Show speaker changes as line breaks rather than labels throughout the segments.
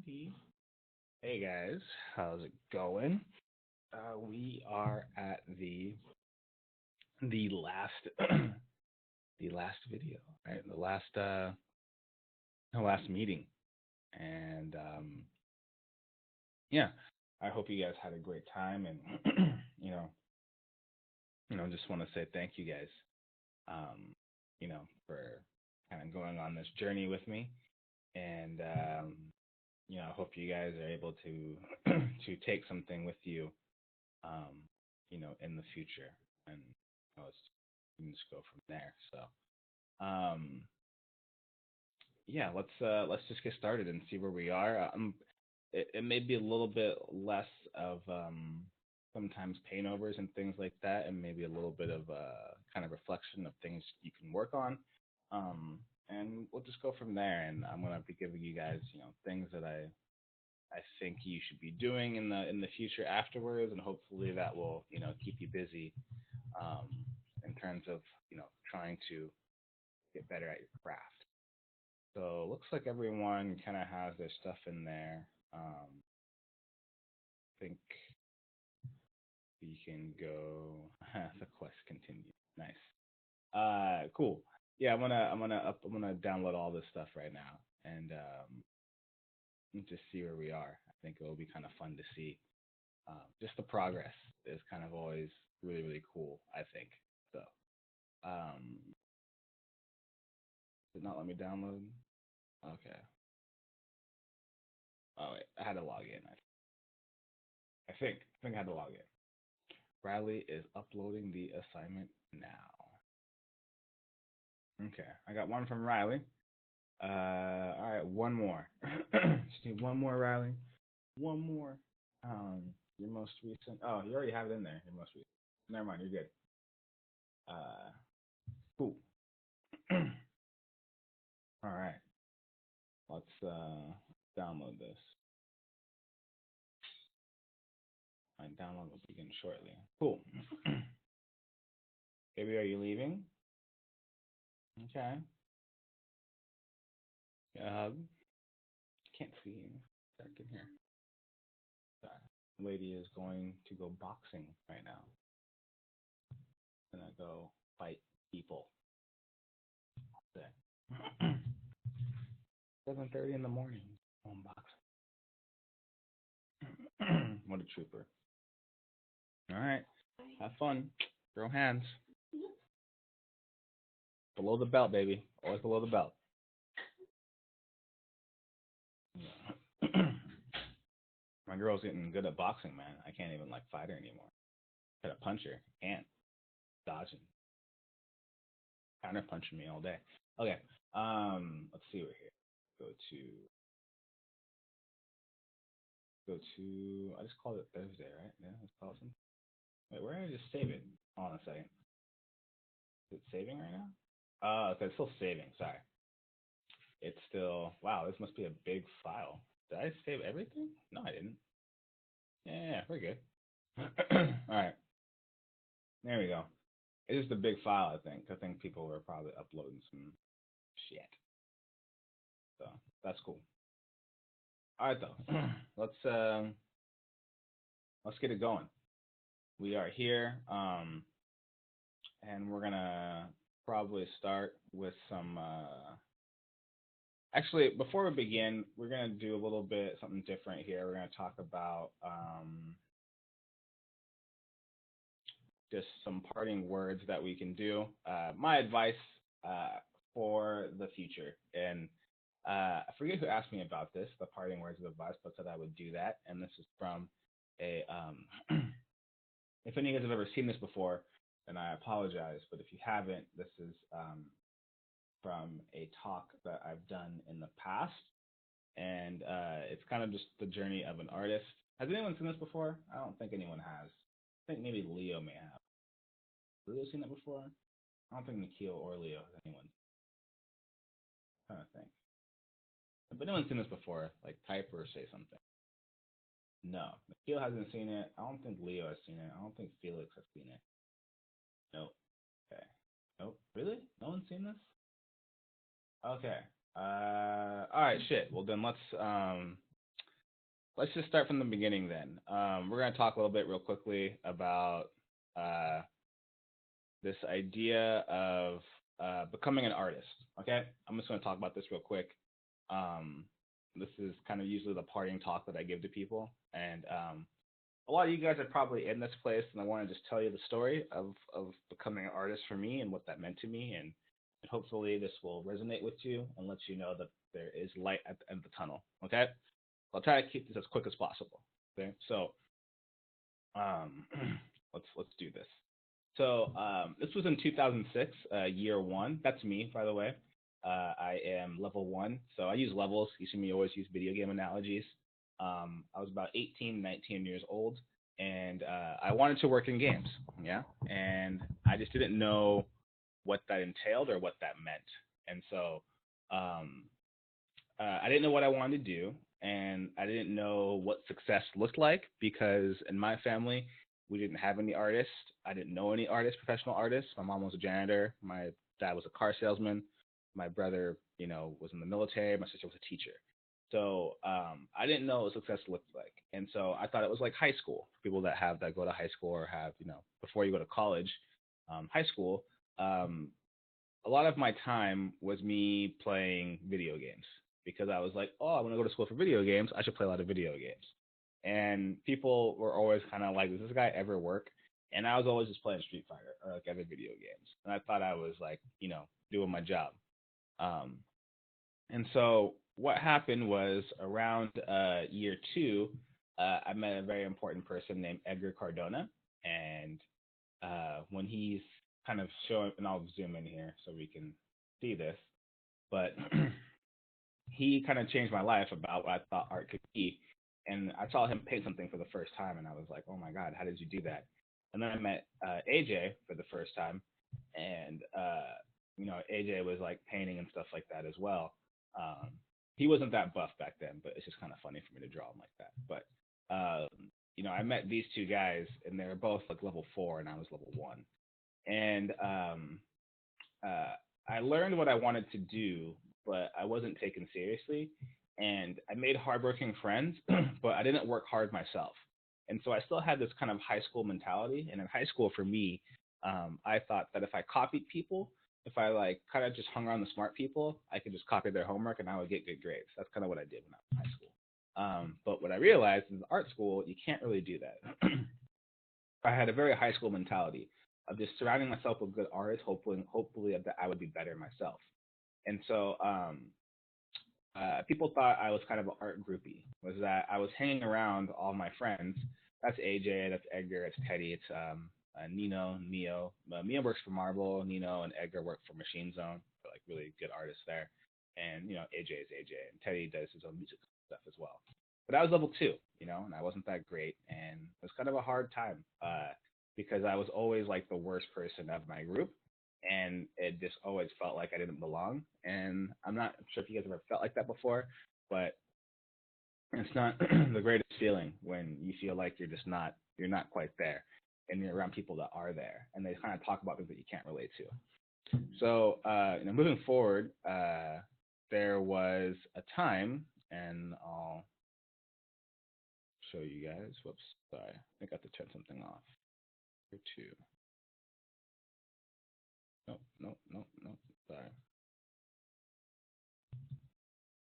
Alrighty. Hey guys, how's it going? We are at the last the last video, right? The last meeting, and yeah, I hope you guys had a great time, and you know, just want to say thank you guys, for kind of going on this journey with me, and I hope you guys are able to to take something with you, um, in the future, and let's we can just go from there. So, um, yeah, let's just get started and see where we are. It may be a little bit less of sometimes pain overs and things like that, and maybe a little bit of kind of reflection of things you can work on. And we'll just go from there. And I'm gonna be giving you guys, things that I think you should be doing in the future afterwards, and hopefully that will keep you busy, um, in terms of trying to get better at your craft. So it looks like everyone kind of has their stuff in there. I think we can go. The quest continues. Nice. Cool. Yeah, I'm gonna download all this stuff right now and just see where we are. I think it will be kind of fun to see. Just the progress is kind of always really really cool. I think so. Um, did not let me download. Okay. Oh wait, I had to log in. I think I had to log in. Bradley is uploading the assignment now. Okay, I got one from Riley. All right, one more. Just need one more, Riley. One more. Your most recent. Oh, you already have it in there. Your most recent. Never mind, you're good. Uh, cool. All right, let's download this. My download will begin shortly. Cool. Baby, are you leaving? Okay. Can't see you. Back in here. Sorry. Lady is going to go boxing right now. Gonna go fight people. 7:30 in the morning. On boxing. What a trooper. All right. Have fun. Throw hands. Below the belt, baby. Always below the belt. My girl's getting good at boxing, man. I can't even like fight her anymore. Try to punch her. Can't. Dodging. Counter punching me all day. Okay. Let's see we're here. Go to I just called it Thursday, right? Yeah, let's call it something. Wait, where did I just save it? Hold on a second. Is it saving right now? Okay, it's still saving, sorry. It's still wow, this must be a big file. Did I save everything? No, I didn't. Yeah, we're good. Alright. There we go. It's just a big file, I think. I think people were probably uploading some shit. So that's cool. Alright though. Let's get it going. We are here, and we're gonna probably start with some actually before we begin, we're gonna do a little bit something different here. We're gonna talk about just some parting words that we can do. My advice uh, for the future. And I forget who asked me about this, the parting words of advice, but said I would do that. And this is from a, if any of you guys have ever seen this before, then I apologize. But if you haven't, this is from a talk that I've done in the past. And it's kind of just the journey of an artist. Has anyone seen this before? I don't think anyone has. I think maybe Leo may have. Leo seen it before? I don't think Nikhil or Leo has anyone. I'm trying to think. Have anyone seen this before? Like type or say something. No. Nikhil hasn't seen it. I don't think Leo has seen it. I don't think Felix has seen it. Nope. Okay. Nope. Really? No one's seen this? Okay. All right. Shit. Well then let's let's just start from the beginning then. We're gonna talk a little bit real quickly about uh, this idea of becoming an artist. Okay, I'm just gonna talk about this real quick. Um, this is kind of usually the parting talk that I give to people, and a lot of you guys are probably in this place, and I want to just tell you the story of becoming an artist for me and what that meant to me, and hopefully this will resonate with you and let you know that there is light at the end of the tunnel. Okay, I'll try to keep this as quick as possible. Okay, so um, let's do this. So this was in 2006, year one. That's me, by the way. I am level one, so I use levels. You see me always use video game analogies. I was about 18, 19 years old, and I wanted to work in games. Yeah, and I just didn't know what that entailed or what that meant, and so um, I didn't know what I wanted to do, and I didn't know what success looked like because in my family, we didn't have any artists. I didn't know any artists, professional artists. My mom was a janitor. My dad was a car salesman. My brother, was in the military. My sister was a teacher. So I didn't know what success looked like, and so I thought it was like high school for people that go to high school or have before you go to college, high school. Um, a lot of my time was me playing video games because I was like, oh, I want to go to school for video games. I should play a lot of video games. And people were always kind of like, does this guy ever work? And I was always just playing Street Fighter or like other video games. And I thought I was like, doing my job. Um, and so what happened was around year two, I met a very important person named Edgar Cardona. And when he's kind of showing, and I'll zoom in here so we can see this, but he kind of changed my life about what I thought art could be. And I saw him paint something for the first time, and I was like, oh my God, how did you do that? And then I met AJ for the first time, and AJ was like painting and stuff like that as well. Um, he wasn't that buff back then, but it's just kind of funny for me to draw him like that. But I met these two guys, and they were both like level four, and I was level one, and uh, I learned what I wanted to do, but I wasn't taken seriously. And I made hardworking friends, but I didn't work hard myself. And so I still had this kind of high school mentality. And in high school, for me, I thought that if I copied people, if I like kind of just hung around the smart people, I could just copy their homework and I would get good grades. That's kind of what I did when I was in high school. But what I realized in art school, you can't really do that. I had a very high school mentality of just surrounding myself with good artists, hopefully that I would be better myself. And so people thought I was kind of an art groupie. Was that I was hanging around all my friends. That's AJ, that's Edgar, it's Teddy, it's Nino, Neo. Mia works for Marvel. Nino and Edgar work for Machine Zone. They're like really good artists there. And AJ is AJ, and Teddy does his own music stuff as well. But I was level two, and I wasn't that great, and it was kind of a hard time because I was always like the worst person of my group, and it just always felt like I didn't belong. And I'm not sure if you guys ever felt like that before, but it's not the greatest feeling when you feel like you're not quite there, and you're around people that are there, and they kind of talk about things that you can't relate to. So, moving forward, there was a time, and I'll show you guys. Whoops, sorry, I think I have to turn something off. Here too. Nope, nope, nope, nope. Sorry.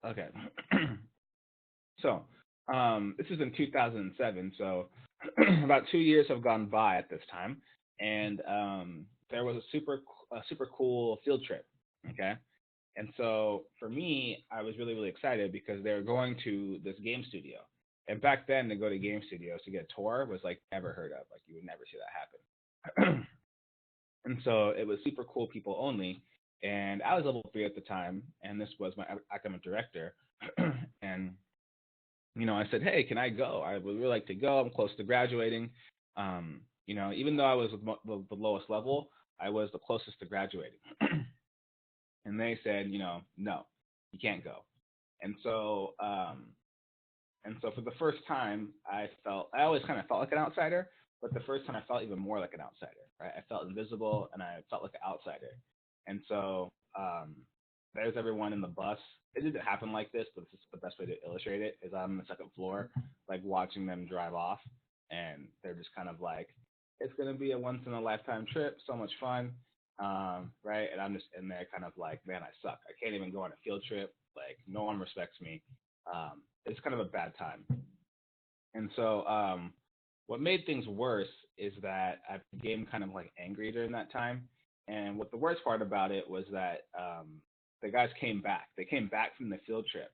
Okay. So, this is in 2007. So, about 2 years have gone by at this time, and there was a super cool field trip. Okay, and so for me, I was really really excited because they were going to this game studio. And back then, to go to game studios to get a tour was like never heard of. Like you would never see that happen. And so it was super cool people only. And I was level three at the time, and this was my academic director. And I said, hey, can I go? I would really like to go. I'm close to graduating. Even though I was the lowest level, I was the closest to graduating. And they said, no, you can't go. And so, for the first time, I always kind of felt like an outsider, but the first time I felt even more like an outsider, right? I felt invisible and I felt like an outsider. And so, there's everyone in the bus. It didn't happen like this, but this is the best way to illustrate it. Is I'm on the second floor, like watching them drive off, and they're just kind of like, it's gonna be a once in a lifetime trip, so much fun, right? And I'm just in there, kind of like, man, I suck. I can't even go on a field trip. Like, no one respects me. It's kind of a bad time. And so, what made things worse is that I became kind of like angry during that time. And what the worst part about it was that the guys came back. They came back from the field trip,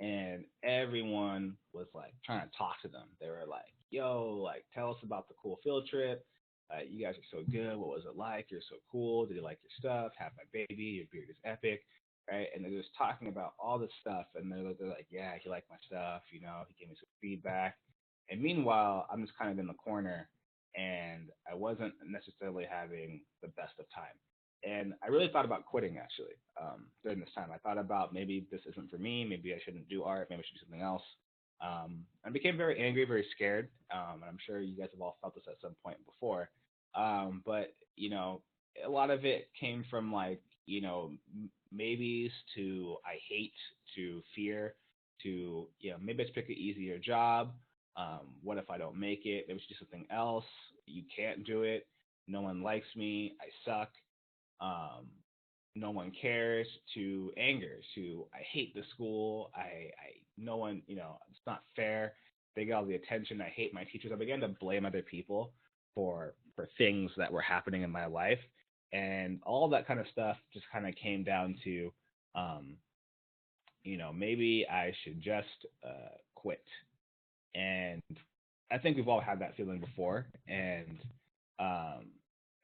and everyone was like trying to talk to them. They were like, "Yo, like, tell us about the cool field trip. You guys are so good. What was it like? You're so cool. Did you like your stuff? Have my baby. Your beard is epic." Right? And they're just talking about all this stuff, and they're like, "Yeah, he liked my stuff. You know, he gave me some feedback." And meanwhile, I'm just kind of in the corner, and I wasn't necessarily having the best of time. And I really thought about quitting actually during this time. I thought about maybe this isn't for me. Maybe I shouldn't do art. Maybe I should do something else. I became very angry, very scared. And I'm sure you guys have all felt this at some point before. But a lot of it came from like maybes to I hate to fear to maybe I should pick an easier job. What if I don't make it? Maybe we should do something else. You can't do it. No one likes me. I suck. Um, no one cares. To anger. To I hate the school. I no one. It's not fair. They get all the attention. I hate my teachers. I began to blame other people for things that were happening in my life, and all that kind of stuff just kind of came down to, um, maybe I should just quit. And I think we've all had that feeling before, um,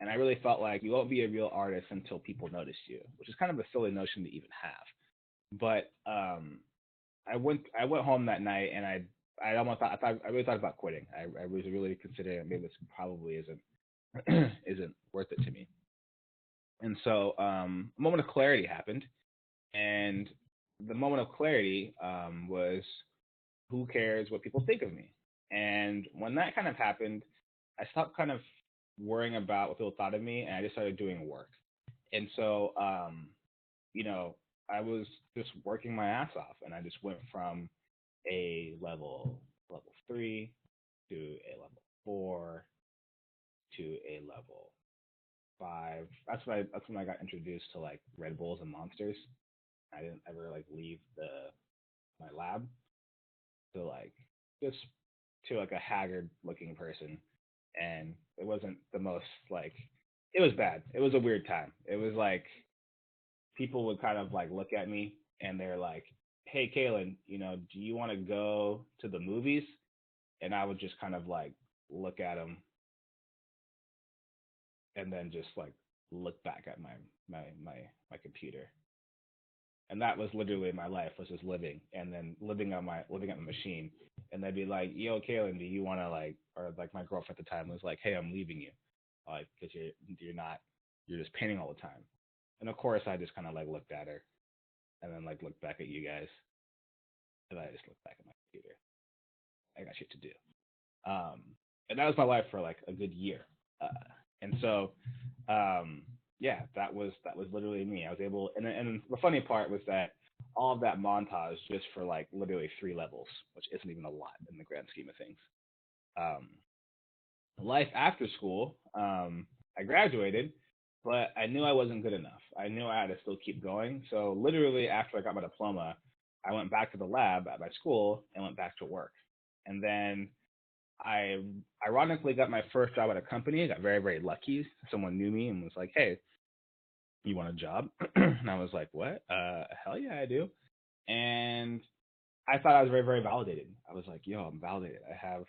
and I really felt like you won't be a real artist until people notice you, which is kind of a silly notion to even have. But I went home that night, and I almost I really thought about quitting. I was really considering maybe this probably isn't worth it to me. And so a moment of clarity happened, and the moment of clarity was, who cares what people think of me? And when that kind of happened, I stopped kind of worrying about what people thought of me, and I just started doing work. And so, you know, I was just working my ass off, and I just went from a level 3 to a level 4 to a level 5. That's when I got introduced to like Red Bulls and Monsters. I didn't ever like leave the my lab to like just to like a haggard looking person, and it wasn't the most like, it was bad. It was a weird time. It was like people would kind of like look at me, and they're like, "Hey, Kalen, do you want to go to the movies?" And I would just kind of like look at them, and then just like look back at my computer. And that was literally my life, was just living, and then living at my machine. And they'd be like, "Yo, Kaylin, do you want to like?" Or like my girlfriend at the time was like, "Hey, I'm leaving you, like, because you're not, you're just painting all the time." And of course, I just kind of like looked at her, and then like looked back at you guys, and I just looked back at my computer. I got shit to do. Um, and that was my life for like a good year. Uh, and so, um, yeah, that was literally me. I was able, and the funny part was that all of that montage just for like literally 3 levels, which isn't even a lot in the grand scheme of things. Um, life after school, I graduated, but I knew I wasn't good enough. I knew I had to still keep going. So literally after I got my diploma, I went back to the lab at my school and went back to work. And then I ironically got my first job at a company. I got very, very lucky. Someone knew me and was like, "Hey, you want a job?" And I was like, "What? Hell yeah, I do." And I thought I was very, very validated. I was like, "Yo, I'm validated. I have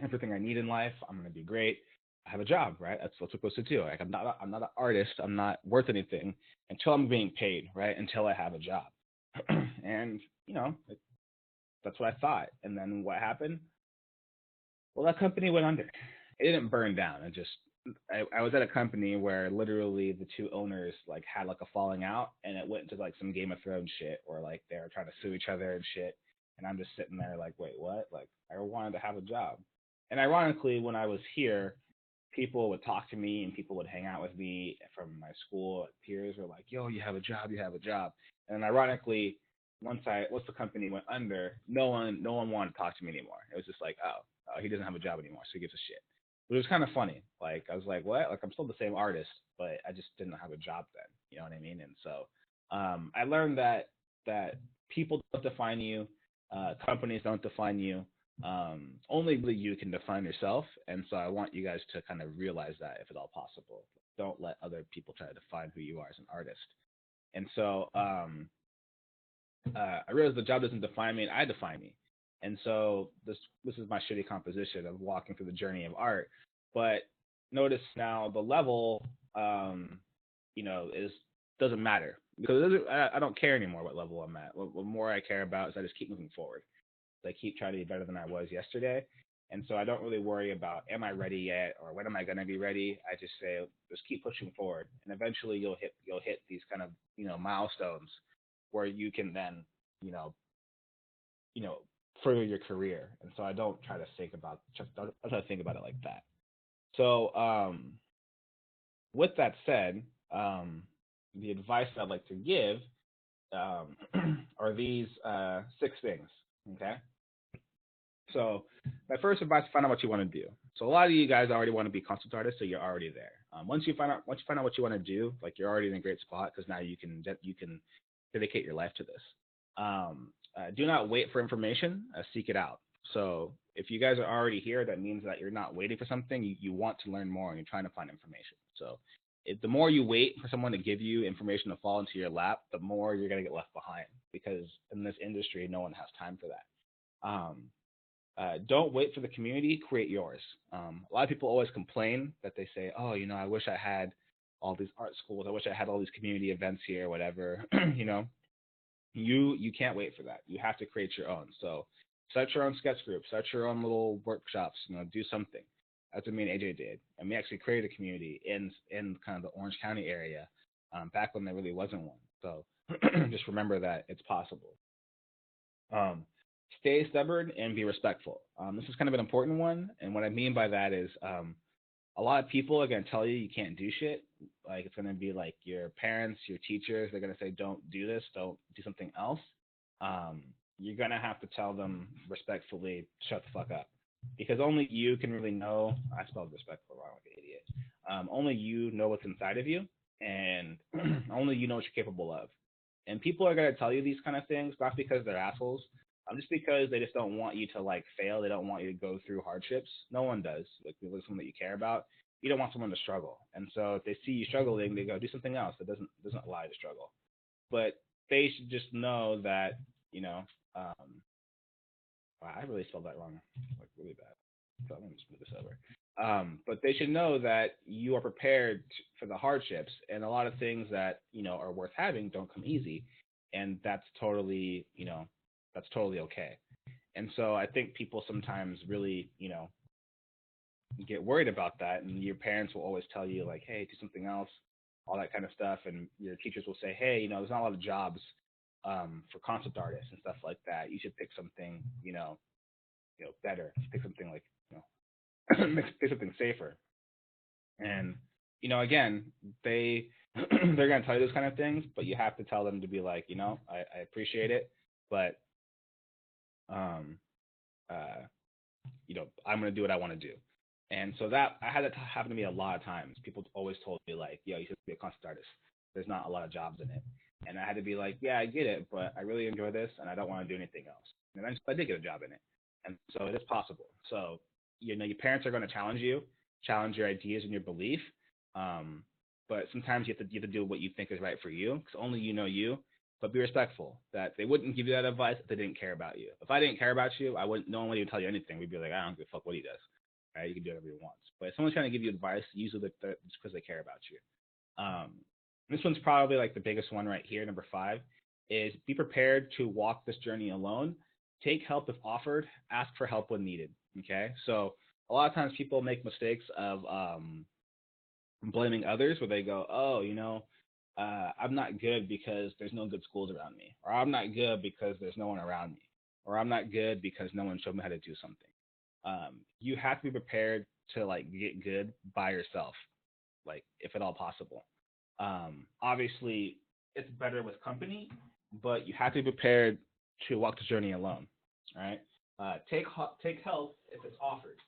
everything I need in life. I'm gonna be great. I have a job, right? That's what I'm supposed to do. Like, I'm not an artist. I'm not worth anything until I'm being paid, right? Until I have a job." And that's what I thought. And then what happened? Well, that company went under. It didn't burn down. I was at a company where literally the two owners like had like a falling out, and it went into like some Game of Thrones shit, or like they were trying to sue each other and shit. And I'm just sitting there like, wait, what? Like, I wanted to have a job. And ironically, when I was here, people would talk to me, and people would hang out with me from my school. Peers were like, "Yo, you have a job, you have a job." And ironically, once the company went under, no one wanted to talk to me anymore. It was just like, oh, he doesn't have a job anymore, so he gives a shit. But it was kind of funny. Like I was like, what? Like I'm still the same artist, but I just didn't have a job then. You know what I mean? And so I learned that people don't define you, companies don't define you. Only really you can define yourself. And so I want you guys to kind of realize that if at all possible. Don't let other people try to define who you are as an artist. And so I realized the job doesn't define me, and I define me. And so this is my shitty composition of walking through the journey of art. But notice now the level, is doesn't matter because I don't care anymore what level I'm at. What more I care about is I just keep moving forward. I keep trying to be better than I was yesterday. And so I don't really worry about am I ready yet or when am I going to be ready. I just say just keep pushing forward, and eventually you'll hit these kind of milestones where you can then you know you know further your career. And so I don't try to don't try to think about it like that. So with that said, the advice I'd like to give are these six things. Okay. So my first advice: find out what you want to do. So a lot of you guys already want to be concept artists, so you're already there. Once you find out what you want to do, like you're already in a great spot because now you can dedicate your life to this. Do not wait for information. Seek it out. So if you guys are already here, that means that you're not waiting for something. You want to learn more and you're trying to find information. So the more you wait for someone to give you information to fall into your lap, the more you're going to get left behind because in this industry, no one has time for that. Don't wait for the community, create yours. A lot of people always complain that they say, oh, I wish I had all these art schools. I wish I had all these community events here, whatever. You can't wait for that. You have to create your own. So start your own sketch group, start your own little workshops, do something. That's what me and AJ did. And we actually created a community in kind of the Orange County area back when there really wasn't one. So just remember that it's possible. Um, Stay stubborn and be respectful. This is kind of an important one, and what I mean by that is a lot of people are going to tell you can't do shit. Like it's going to be like your parents, your teachers. They're going to say don't do this, don't do something else. Um, you're going to have to tell them respectfully, shut the fuck up, because only you can really know. I spelled respectful wrong like an idiot. Only you know what's inside of you, and only you know what you're capable of. And people are going to tell you these kind of things not because they're assholes, just because they just don't want you to like fail. They don't want you to go through hardships. No one does. Like if it's someone that you care about, you don't want someone to struggle. And so if they see you struggling, they go do something else that doesn't allow you to struggle. But they should just know that um, wow, I really spelled that wrong, like really bad. So I'm gonna just move this over. But they should know that you are prepared for the hardships, and a lot of things that are worth having don't come easy, and that's totally okay. And so I think people sometimes really get worried about that, and your parents will always tell you like, hey, do something else, all that kind of stuff, and your teachers will say, hey, there's not a lot of jobs for concept artists and stuff like that. You should pick something better. Pick something like pick something safer. And again, they're gonna tell you those kind of things, but you have to tell them to be like, I appreciate it, but um, uh, I'm gonna do what I want to do. And so that I had that happen to me a lot of times. People always told me like, yo, you should be a concept artist. There's not a lot of jobs in it. And I had to be like, yeah, I get it, but I really enjoy this and I don't want to do anything else. And eventually I did get a job in it. And so it is possible. So, your parents are going to challenge your ideas and your belief. Um, but sometimes you have to do what you think is right for you because only you know you. But be respectful that they wouldn't give you that advice if they didn't care about you. If I didn't care about you, I wouldn't. No one would even tell you anything. We'd be like, I don't give a fuck what he does. Right? You can do whatever you want. But if someone's trying to give you advice, usually it's because they care about you. Um, this one's probably like the biggest one right here. Number 5 is be prepared to walk this journey alone. Take help if offered. Ask for help when needed. Okay. So a lot of times people make mistakes of blaming others where they go, oh, I'm not good because there's no good schools around me, or I'm not good because there's no one around me, or I'm not good because no one showed me how to do something. You have to be prepared to like get good by yourself, like if at all possible. Obviously, it's better with company, but you have to be prepared to walk the journey alone. All right. Take help if it's offered.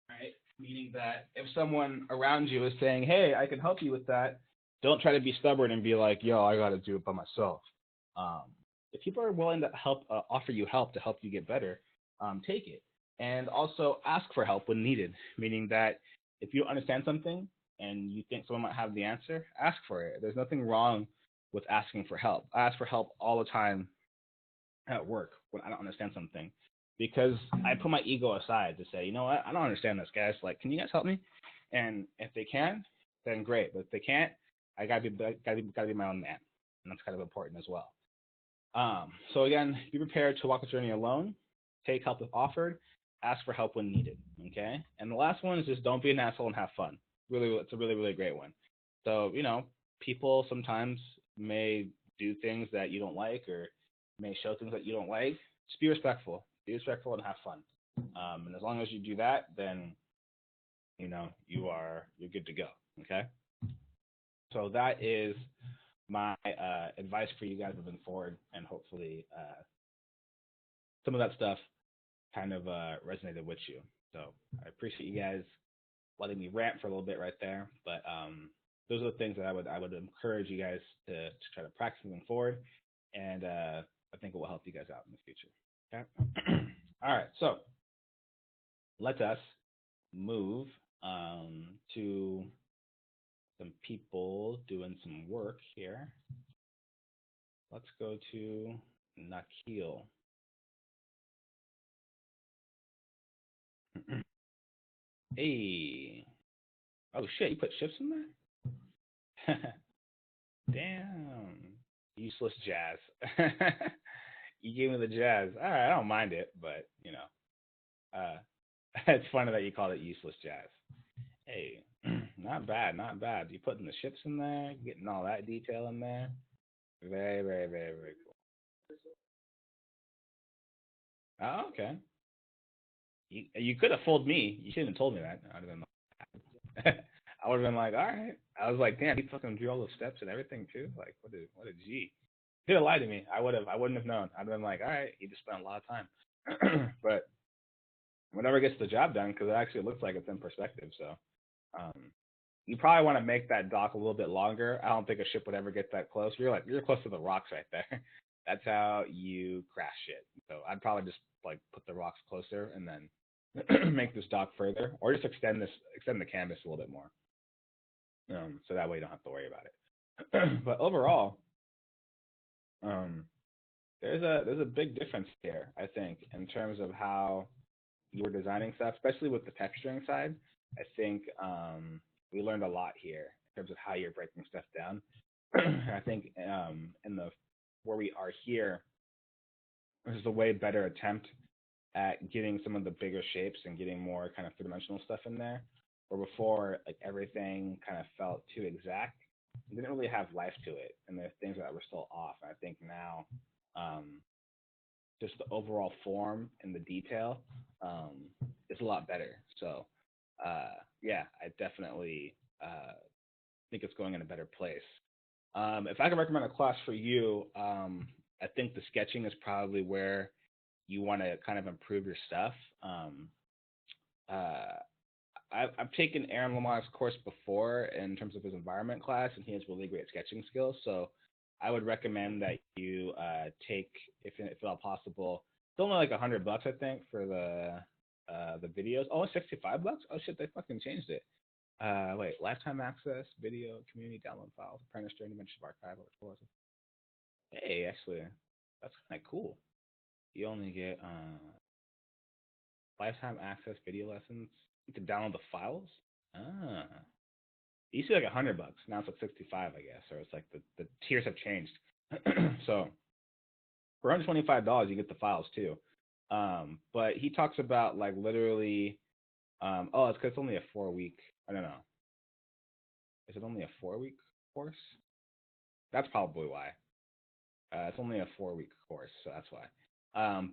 Right. Meaning that if someone around you is saying, "Hey, I can help you with that," don't try to be stubborn and be like, "Yo, I got to do it by myself." Um, if people are willing to help, offer you help to help you get better, take it. And also ask for help when needed. Meaning that if you don't understand something and you think someone might have the answer, ask for it. There's nothing wrong with asking for help. I ask for help all the time at work when I don't understand something because I put my ego aside to say, you know what, I don't understand this, guys. Like, can you guys help me? And if they can, then great. But if they can't, I gotta be my own man, and that's kind of important as well. So again, be prepared to walk the journey alone. Take help if offered. Ask for help when needed. Okay. And the last one is just don't be an asshole and have fun. Really, it's a really great one. So people sometimes may do things that you don't like or may show things that you don't like. Just be respectful. Be respectful and have fun. And as long as you do that, then you're good to go. Okay. So that is my advice for you guys moving forward, and hopefully some of that stuff kind of resonated with you. So I appreciate you guys letting me rant for a little bit right there. But those are the things that I would encourage you guys to try to practice moving forward, and I think it will help you guys out in the future. Okay. All right. So let us move to some people doing some work here. Let's go to Nakil. Hey. Oh shit, you put ships in there? Damn. Useless jazz. You gave me the jazz. All right, I don't mind it, but it's funny that you called it useless jazz. Hey, not bad, not bad. You putting the ships in there, getting all that detail in there. Very, very, very, very cool. Oh, okay. You could have fooled me. You shouldn't have told me that. I'd have been I would have been like, all right. I was like, damn, he fucking drew all those steps and everything too. Like, what a G. He could have lied to me. I wouldn't have known. I'd have been like, all right, he just spent a lot of time. But whatever gets the job done, because it actually looks like it's in perspective. So, um, you probably want to make that dock a little bit longer. I don't think a ship would ever get that close. You're close to the rocks right there. That's how you crash shit. So I'd probably just like put the rocks closer and then make this dock further, or just extend the canvas a little bit more. So that way you don't have to worry about it. But overall, um, there's a big difference here, I think, in terms of how you were designing stuff, especially with the texturing side. I think we learned a lot here in terms of how you're breaking stuff down. I think in the where we are here, this is a way better attempt at getting some of the bigger shapes and getting more kind of three-dimensional stuff in there. Where before, like everything kind of felt too exact, it didn't really have life to it, and there's things that were still off. And I think now, um, just the overall form and the detail um, is a lot better. So, yeah, I definitely think it's going in a better place. If I could recommend a class for you, I think the sketching is probably where you want to kind of improve your stuff. Uh, I've taken Aaron Lamar's course before in terms of his environment class, and he has really great sketching skills. So I would recommend that you take, if at all possible, it's only like $100, I think, for the videos. Oh, it's 65 bucks. Oh shit, they fucking changed it. Wait, lifetime access, video, community download files, apprentice journey, dimensions of archive, Hey, actually, that's kind of cool. You only get lifetime access video lessons. You can download the files. Ah, it used to be like $100. Now it's like 65, I guess, or it's like the tiers have changed. So for $125, you get the files too. But he talks about like literally, oh, it's because it's only a 4 week. I don't know. Is it only a 4 week course? That's probably why. It's only a 4 week course, so that's why.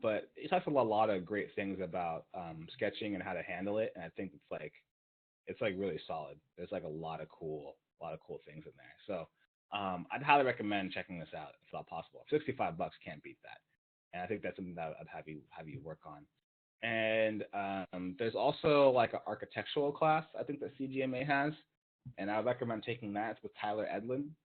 But he talks a lot of great things about sketching and how to handle it, and I think it's like really solid. There's like a lot of cool things in there. So I'd highly recommend checking this out if at all possible. $65 can't beat that, and I think that's something that I'd have you work on. And there's also like an architectural class I think that CGMA has, and I would recommend taking that. It's with Tyler Edlin.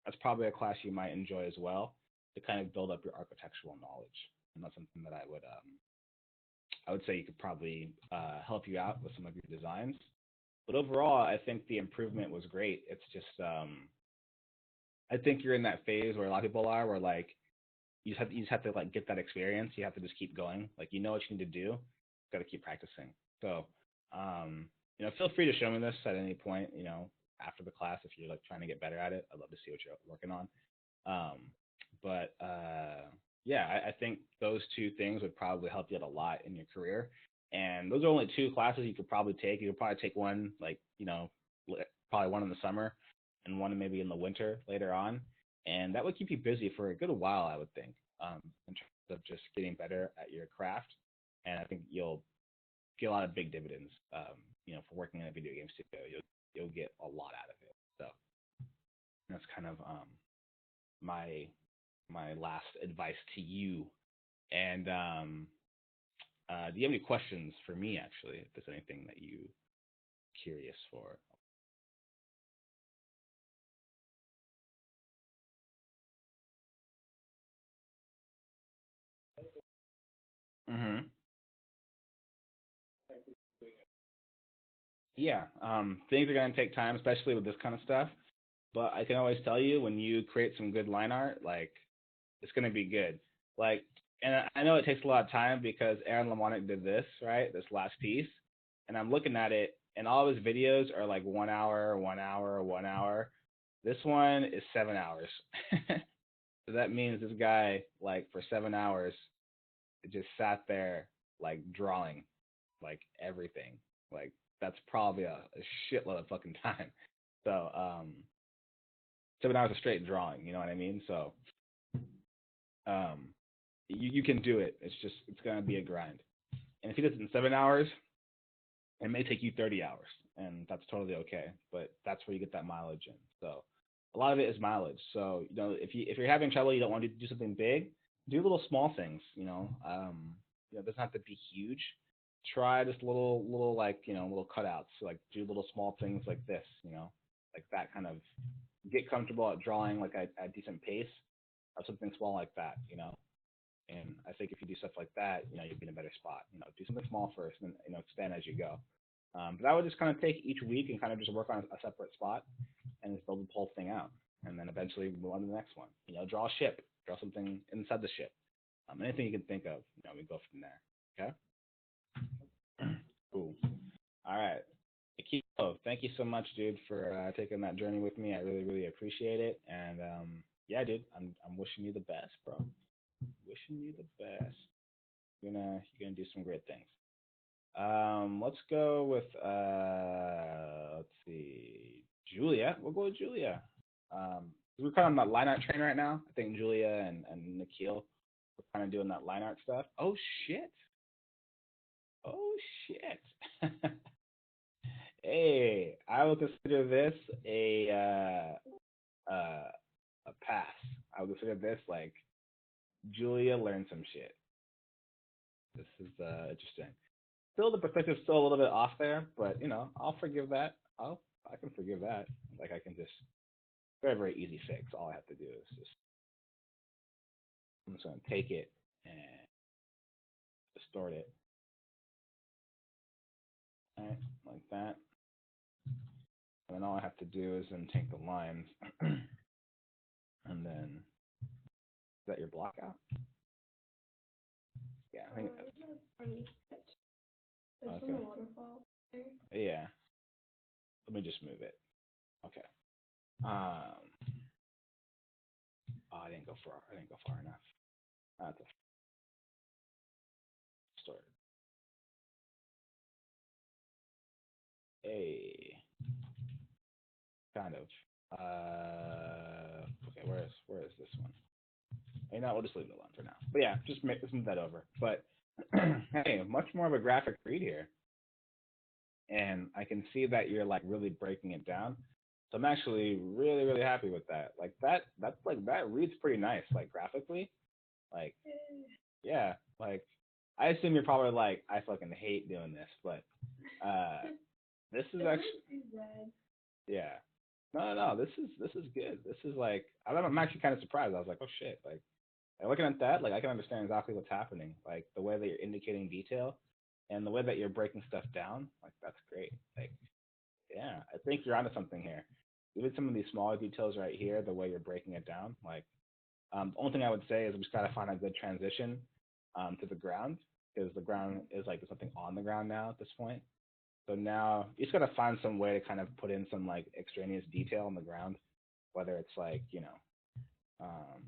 That's probably a class you might enjoy as well to kind of build up your architectural knowledge, and that's something that I would say you could probably help you out with some of your designs. But overall, I think the improvement was great. It's just I think you're in that phase where a lot of people are, where like you just have to like get that experience. You have to just keep going. Like you know what you need to do. Got to keep practicing. So, feel free to show me this at any point. After the class, if you're like trying to get better at it, I'd love to see what you're working on. Um, but yeah, I think those two things would probably help you out a lot in your career. And those are only two classes you could probably take. You could probably take one like probably one in the summer and one maybe in the winter later on, and that would keep you busy for a good while, I would think, in terms of just getting better at your craft. And I think you'll get a lot of big dividends, for working in a video game studio. You'll get a lot out of it. So that's kind of my my last advice to you. And do you have any questions for me, actually? If there's anything that you curious for? Mm-hmm. Yeah, things are gonna take time, especially with this kind of stuff. But I can always tell you when you create some good line art, like it's gonna be good. Like, and I know it takes a lot of time because Aaron Lamonic did this right, this last piece, and I'm looking at it, and all of his videos are like 1 hour, 1 hour, 1 hour. This one is 7 hours. So that means this guy, like for 7 hours, just sat there like drawing, like everything. Like that's probably a shitload of fucking time. So 7 hours of straight drawing. You know what I mean? So um, you can do it. It's gonna be a grind. And if he does it in 7 hours, it may take you 30 hours, and that's totally okay. But that's where you get that mileage in. So a lot of it is mileage. So if you're having trouble, you don't want to do something big, do little small things. It doesn't have to be huge. Try just little like little cutouts. So, like do little small things like this. Like that kind of get comfortable at drawing like at a decent pace or something small like that. And I think if you do stuff like that, you'll be in a better spot. Do something small first, and expand as you go. But I would just kind of take each week and kind of just work on a separate spot and just build the whole thing out, and then eventually move on to the next one. Draw a ship, draw something inside the ship. Anything you can think of, we go from there. Okay. Cool. All right. Akiko, thank you so much, dude, for taking that journey with me. I really, really appreciate it. And yeah, dude, I'm wishing you the best, bro. Wishing you the best. You're gonna do some great things. Let's go with let's see, Julia. We'll go with Julia. We're kind of on that line art train right now. I think Julia and Nikhil are kind of doing that line art stuff. Oh shit! Oh shit! Hey, I would consider this a pass. I would consider this like Julia learned some shit. This is interesting. Still, the perspective's still a little bit off there, but I'll forgive that. I can forgive that. Like I can just very very easy fix. All I have to do is just I'm just gonna take it and distort it, right, like that. And then all I have to do is then take the lines and then is that your block out? Yeah, I think okay. Yeah, let me just move it. Okay. Um. Oh, I didn't go far. I didn't go far enough. That's a story. A kind of. Okay. Where is this one? You know, we'll just leave it alone for now. But yeah, just move that over. But hey, much more of a graphic read here, and I can see that you're like really breaking it down. So I'm actually really, really happy with that. Like that reads pretty nice, like graphically. Like yeah, like I assume you're probably like, I fucking hate doing this, but uh this is
It
actually
wasn't too bad.
yeah. No, no, no, this is good. This is like I'm actually kind of surprised. I was like, oh shit, like looking at that, like I can understand exactly what's happening. Like the way that you're indicating detail and the way that you're breaking stuff down, like that's great. Like yeah, I think you're onto something here. Even some of these smaller details right here, the way you're breaking it down, like the only thing I would say is we just gotta find a good transition to the ground because the ground is like there's something on the ground now at this point. So now you just gotta find some way to kind of put in some like extraneous detail on the ground, whether it's like um,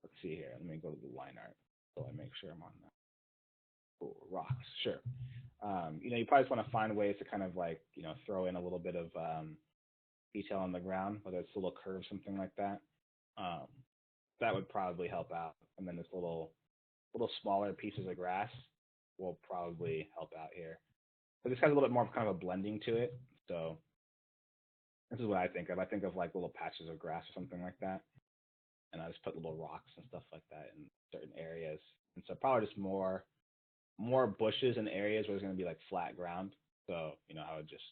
let's see here. Let me go to the line art so I make sure I'm on that. Cool. Rocks, sure. You probably just want to find ways to kind of like throw in a little bit of detail on the ground, whether it's a little curve, something like that. Um, that would probably help out. And then this little smaller pieces of grass will probably help out here. But this has a little bit more of kind of a blending to it. So this is what I think of. I think of like little patches of grass or something like that, and I just put little rocks and stuff like that in certain areas. And so probably just more bushes in areas where there's going to be like flat ground. So I would just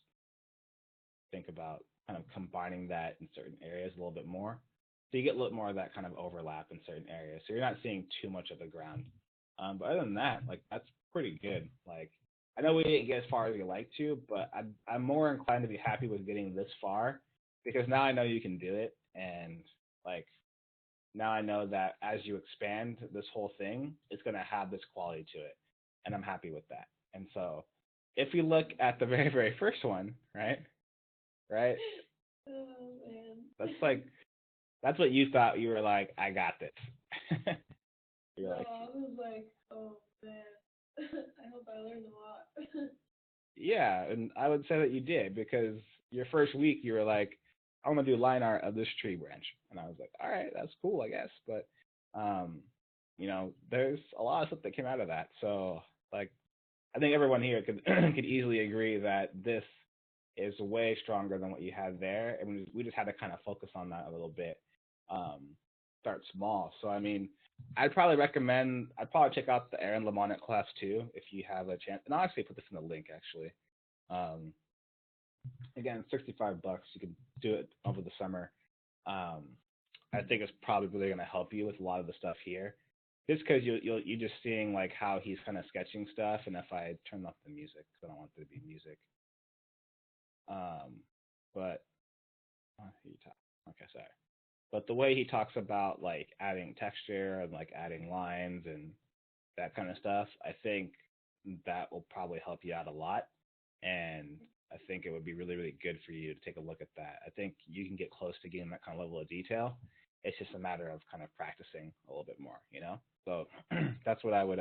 think about kind of combining that in certain areas a little bit more. So you get a little more of that kind of overlap in certain areas. So you're not seeing too much of the ground. But other than that, like that's pretty good. Like I know we didn't get as far as we like to, but I'm more inclined to be happy with getting this far because now I know you can do it, and like now I know that as you expand this whole thing, it's gonna have this quality to it, and I'm happy with that. And so, if you look at the very very first one, right, right,
Oh
that's
man.
like that's what you thought. You were like, I got this. You're
No,
like,
I was like, oh man. I hope I learned a lot.
yeah, and I would say that you did because your first week you were like, I'm gonna do line art of this tree branch, and I was like, all right, that's cool, I guess, but um, there's a lot of stuff that came out of that. So like, I think everyone here could could easily agree that this is way stronger than what you had there, and we just had to kind of focus on that a little bit. Um, Start small. So I mean, I'd probably check out the Aaron Lamont class too if you have a chance. And I'll actually put this in the link actually. Um, Again, $65. You can do it over the summer. Um, I think it's probably really going to help you with a lot of the stuff here, just because you're just seeing like how he's kind of sketching stuff. And if I turn off the music, because I don't want there to be music. But he talk. Okay, sorry. But the way he talks about like adding texture and like adding lines and that kind of stuff, I think that will probably help you out a lot. And I think it would be really, really good for you to take a look at that. I think you can get close to getting that kind of level of detail. It's just a matter of kind of practicing a little bit more. So that's what I would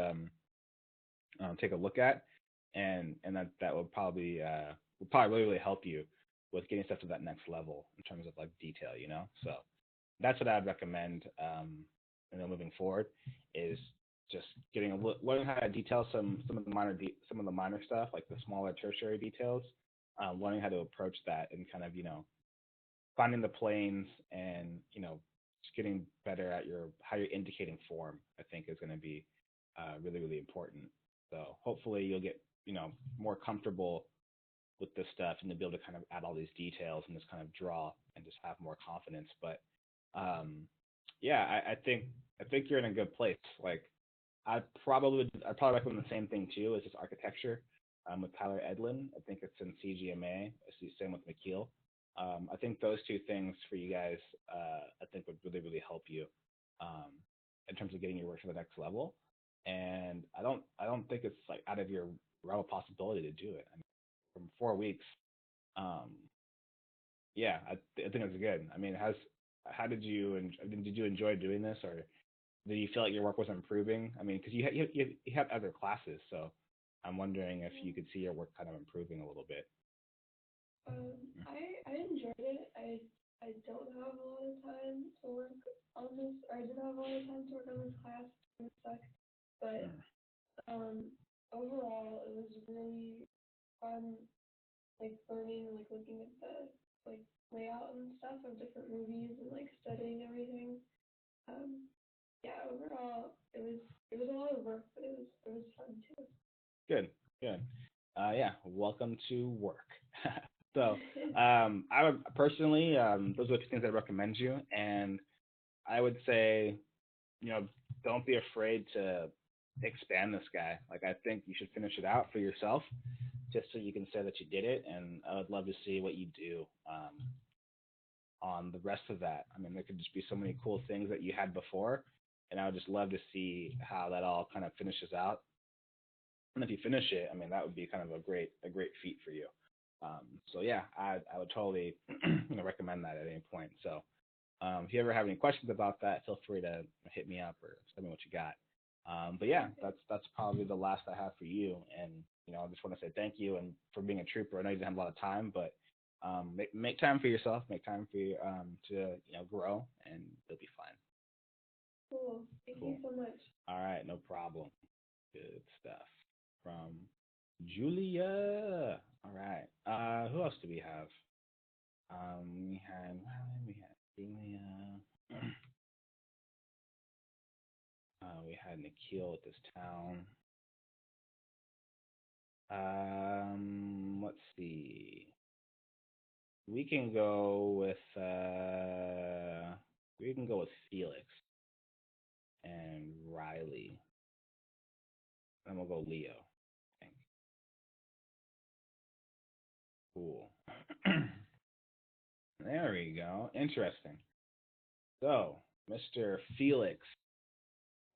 take a look at, and that would probably really, really help you with getting stuff to that next level in terms of like detail. So that's what I'd recommend. Moving forward is just learning how to detail some of the minor stuff like the smaller tertiary details. Learning how to approach that and kind of finding the planes and just getting better at your how you're indicating form. I think is going to be really really important. So hopefully you'll get more comfortable with this stuff and to be able to kind of add all these details and just kind of draw and just have more confidence. But um, yeah, I think you're in a good place. Like I'd probably recommend the same thing too as just architecture with Tyler Edlin. I think it's in CGMA. It's the same with McKeel. I think those two things for you guys, I think would really really help you um, in terms of getting your work to the next level. And I don't think it's like out of your realm of possibility to do it. I mean, from 4 weeks, um, yeah, I think it's good. I mean, how did you enjoy doing this, or did you feel like your work was improving? I mean, because you have other classes, so I'm wondering if you could see your work kind of improving a little bit.
I enjoyed it. I don't have a lot of time to work on this, or I didn't have a lot of time to work on this class. It sucked, but
Mm.
um, overall, it was really fun, like learning, like looking at the like layout and stuff of different movies and like studying everything. Um, yeah, overall it was a lot of work, but it was fun too.
Good, good. Yeah, welcome to work. So, I would personally, those are the things I recommend you, and I would say, you know, don't be afraid to expand this guy. Like, I think you should finish it out for yourself, just so you can say that you did it. And I would love to see what you do on the rest of that. I mean, there could just be so many cool things that you had before, and I would just love to see how that all kind of finishes out. And if you finish it, I mean, that would be kind of a great feat for you. So yeah, I would totally recommend that at any point. So if you ever have any questions about that, feel free to hit me up or send me what you got. But yeah, that's probably the last I have for you. And I just want to say thank you and for being a trooper. I know you didn't have a lot of time, but make time for yourself. Make time for you to grow, and you'll be fine.
Cool. Thank you
Cool.
so much.
All right, no problem. Good stuff from Julia. All right. Who else do we have? We had Julia. We had Nikhil at this town. Let's see. We can go with Felix and Riley. And we'll go Leo, I think. Cool. There we go. Interesting. So, Mr. Felix,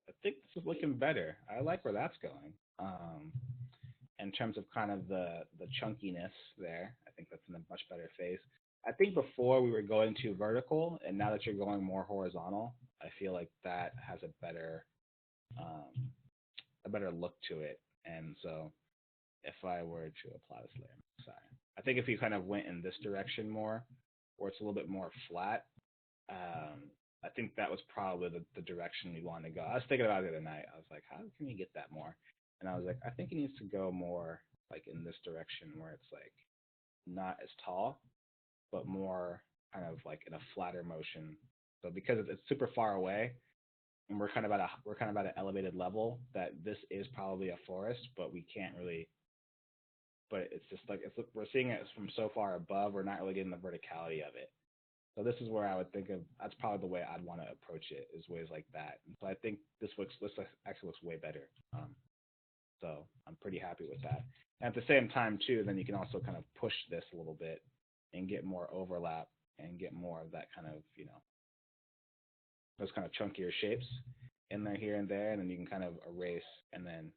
I think this is looking better. I like where that's going. In terms of kind of the chunkiness there, I think that's in a much better phase. I think before we were going too vertical, and now that you're going more horizontal, I feel like that has um, a better look to it. And so, if I were to apply this layer, sorry, I think if you kind of went in this direction more, where it's a little bit more flat, I think that was probably the direction we wanted to go. I was thinking about it the other night. I was like, how can we get that more? And I was like, I think it needs to go more like in this direction where it's like not as tall, but more kind of like in a flatter motion. So because it's super far away, and we're kind of at an elevated level, that this is probably a forest, but we can't really. But it's just like we're seeing it from so far above, we're not really getting the verticality of it. So this is where I would think of. That's probably the way I'd want to approach it, is ways like that. And so I think this actually looks way better. So I'm pretty happy with that. And at the same time too, then you can also kind of push this a little bit and get more overlap and get more of that kind of those kind of chunkier shapes in there here and there, and then you can kind of erase and then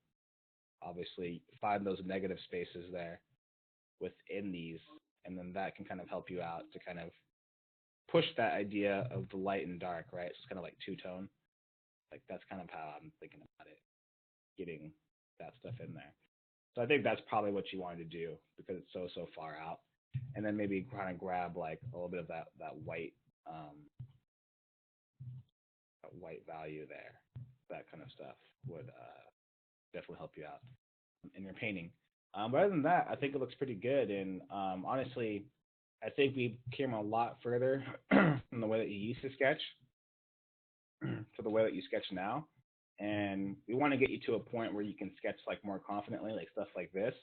obviously find those negative spaces there within these, and then that can kind of help you out to kind of push that idea of the light and dark, right? So it's kind of like two tone. Like that's kind of how I'm thinking about it, getting that stuff in there. So I think that's probably what you wanted to do because it's so far out, and then maybe kind of grab like a little bit of that white value there. That kind of stuff would definitely help you out in your painting. But other than that, I think it looks pretty good. And honestly, I think we came a lot further from the way that you used to sketch to the way that you sketch now. And we want to get you to a point where you can sketch like more confidently, like stuff like this,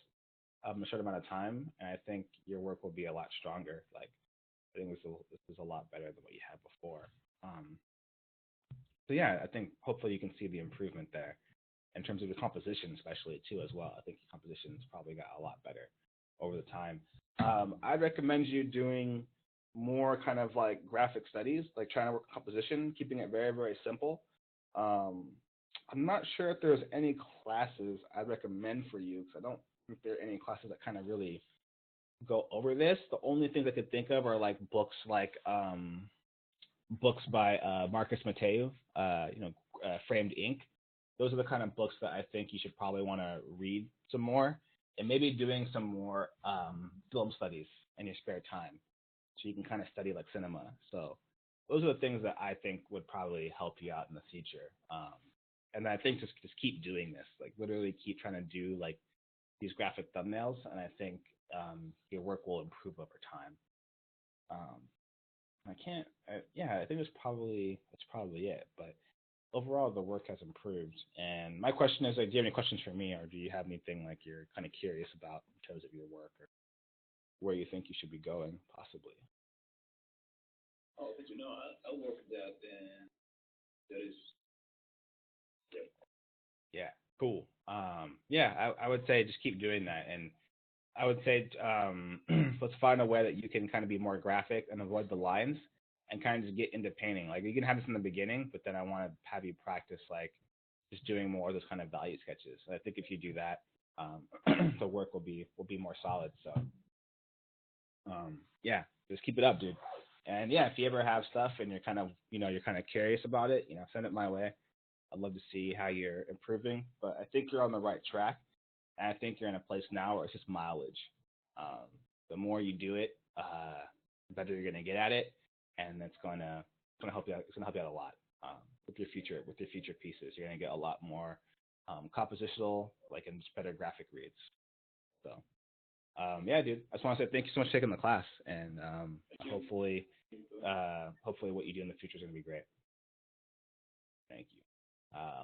in a short amount of time. And I think your work will be a lot stronger. Like I think this is a lot better than what you had before. So yeah, I think hopefully you can see the improvement there in terms of the composition, especially too as well. I think the composition's probably got a lot better over the time. I'd recommend you doing more kind of like graphic studies, like trying to work composition, keeping it very, very simple. Um, I'm not sure if there's any classes I'd recommend for you because I don't think there are any classes that kind of really go over this. The only things I could think of are like books by Marcus Mateu, Framed Ink. Those are the kind of books that I think you should probably want to read some more, and maybe doing some more film studies in your spare time, so you can kind of study like cinema. So those are the things that I think would probably help you out in the future. And I think just keep doing this, like literally keep trying to do like these graphic thumbnails, and I think your work will improve over time. Um, I can't. Yeah, I think that's probably it. But overall, the work has improved. And my question is, like, do you have any questions for me, or do you have anything like you're kind of curious about in terms of your work, or where you think you should be going, possibly?
Oh, but I work that and that is yeah.
Yeah, cool. Yeah, I would say just keep doing that, and I would say let's find a way that you can kind of be more graphic and avoid the lines, and kind of just get into painting. Like you can have this in the beginning, but then I want to have you practice like just doing more of those kind of value sketches. And I think if you do that, the work will be more solid. So yeah, just keep it up, dude. And yeah, if you ever have stuff and you're kind of you're kind of curious about it, send it my way. I'd love to see how you're improving, but I think you're on the right track. And I think you're in a place now where it's just mileage. Um, the more you do it, the better you're going to get at it, and that's going to help you out. It's going to help you out a lot with your future pieces. You're going to get a lot more compositional, like and just better graphic reads. So yeah, dude. I just want to say thank you so much for taking the class, and hopefully what you do in the future is going to be great. Thank you.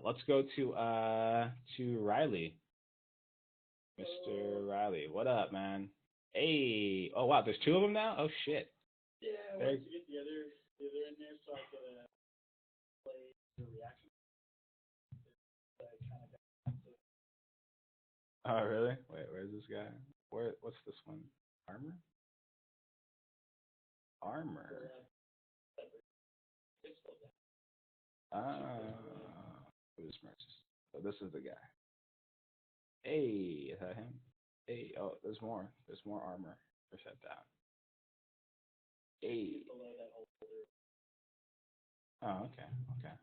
Let's go to Riley. Mr. Riley, what up, man? Hey, oh wow, there's two of them now. Oh shit.
Yeah, I
Very...
wanted to get the other in there so I could play the reaction.
Oh really? Wait, where's this guy? What's this one? Armor? Armor. Ah, who's merchant? So this is the guy. Hey, is that him? Hey, oh, there's more. There's more armor. Push that down. Hey. Oh, okay, okay.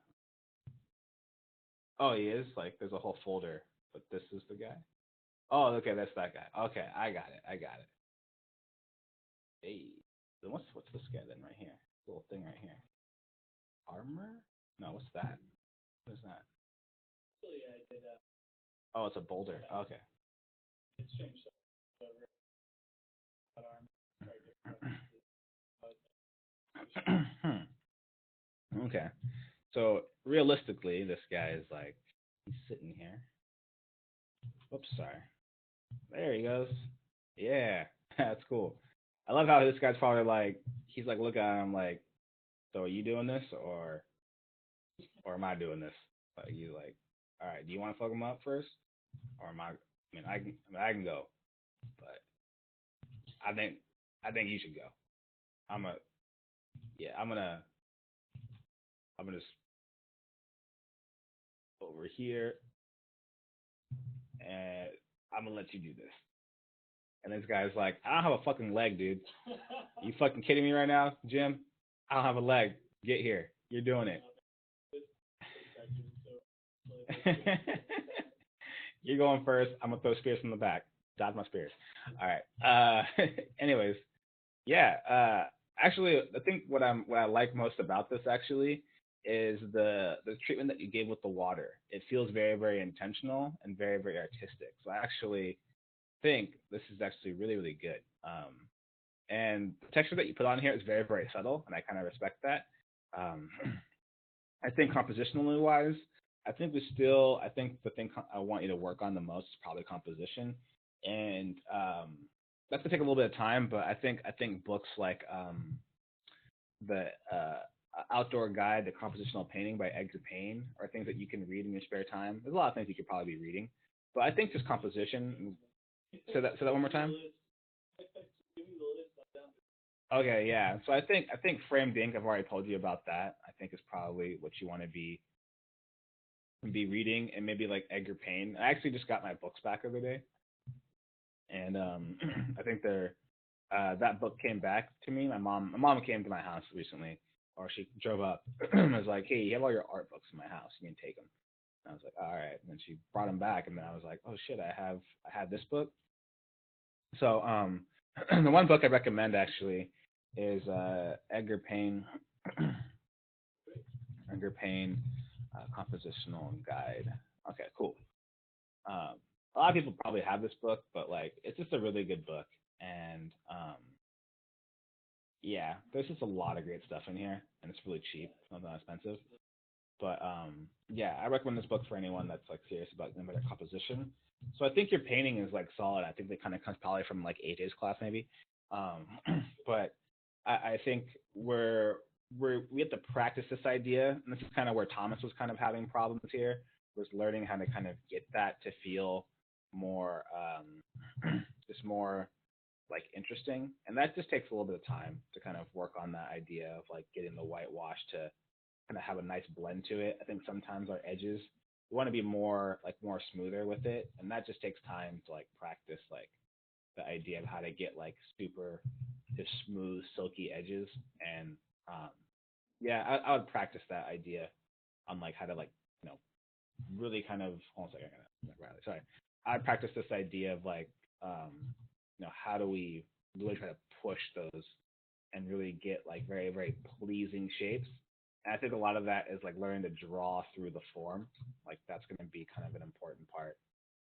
Oh, he is? Like, there's a whole folder, but this is the guy? Oh, okay, that's that guy. Okay, I got it. I got it. Hey. Then what's this guy then right here? Little thing right here. Armor? No, what's that? What is that? Oh, it's a boulder. Okay.
It's changed
Okay. So realistically, this guy is like he's sitting here. Oops, sorry. There he goes. Yeah, that's cool. I love how this guy's probably like he's like looking at him like, so are you doing this or am I doing this? Like you like, all right, do you want to fuck him up first, or am I? I mean I can go, but I think I think you should go. I'm a yeah. I'm gonna just over here and I'm gonna let you do this. And this guy's like, I don't have a fucking leg, dude. You fucking kidding me right now, Jim? I don't have a leg. Get here. You're doing it. You're going first. I'm gonna throw spears from the back. Dodge my spears. All right. Anyways, yeah. Actually, I think what I like most about this actually is the treatment that you gave with the water. It feels very very intentional and very very artistic. So I actually think this is actually really really good. And the texture that you put on here is very very subtle, and I kind of respect that. Um, I think compositionally wise, I think the thing I want you to work on the most is probably composition, and that's gonna take a little bit of time. But I think books like the Outdoor Guide to Compositional Painting by Edgar Payne are things that you can read in your spare time. There's a lot of things you could probably be reading, but I think just composition. Say that one more time. Okay, yeah. So I think framed ink. I've already told you about that. I think is probably what you want to be reading, and maybe like Edgar Payne. I actually just got my books back the other day, and I think they're that book came back to me. My mom came to my house recently, or she drove up. and was like, "Hey, you have all your art books in my house. You can take them." And I was like, "All right." And then she brought them back, and then I was like, "Oh shit, I have this book." So the one book I recommend actually is Edgar Payne. Edgar Payne Compositional Guide. Okay, cool. Um, a lot of people probably have this book, but like it's just a really good book, and Yeah, there's just a lot of great stuff in here, and it's really cheap, not that expensive. But yeah, I recommend this book for anyone that's like serious about getting better composition. So I think your painting is like solid. I think that kind of comes probably from like AJ's class maybe. Um, but I think we have to practice this idea, and this is kind of where Thomas was kind of having problems here, was learning how to kind of get that to feel more just more like interesting, and that just takes a little bit of time to kind of work on that idea of like getting the whitewash to kind of have a nice blend to it. I think sometimes our edges we want to be more smoother with it, and that just takes time to like practice like the idea of how to get like super just smooth silky edges. And um, yeah, I would practice that idea on like how to like you know really kind of hold on a second, I gotta Riley, sorry. I'd practice this idea of like um, how do we really try to push those and really get like very very pleasing shapes. And I think a lot of that is like learning to draw through the form. Like that's going to be kind of an important part.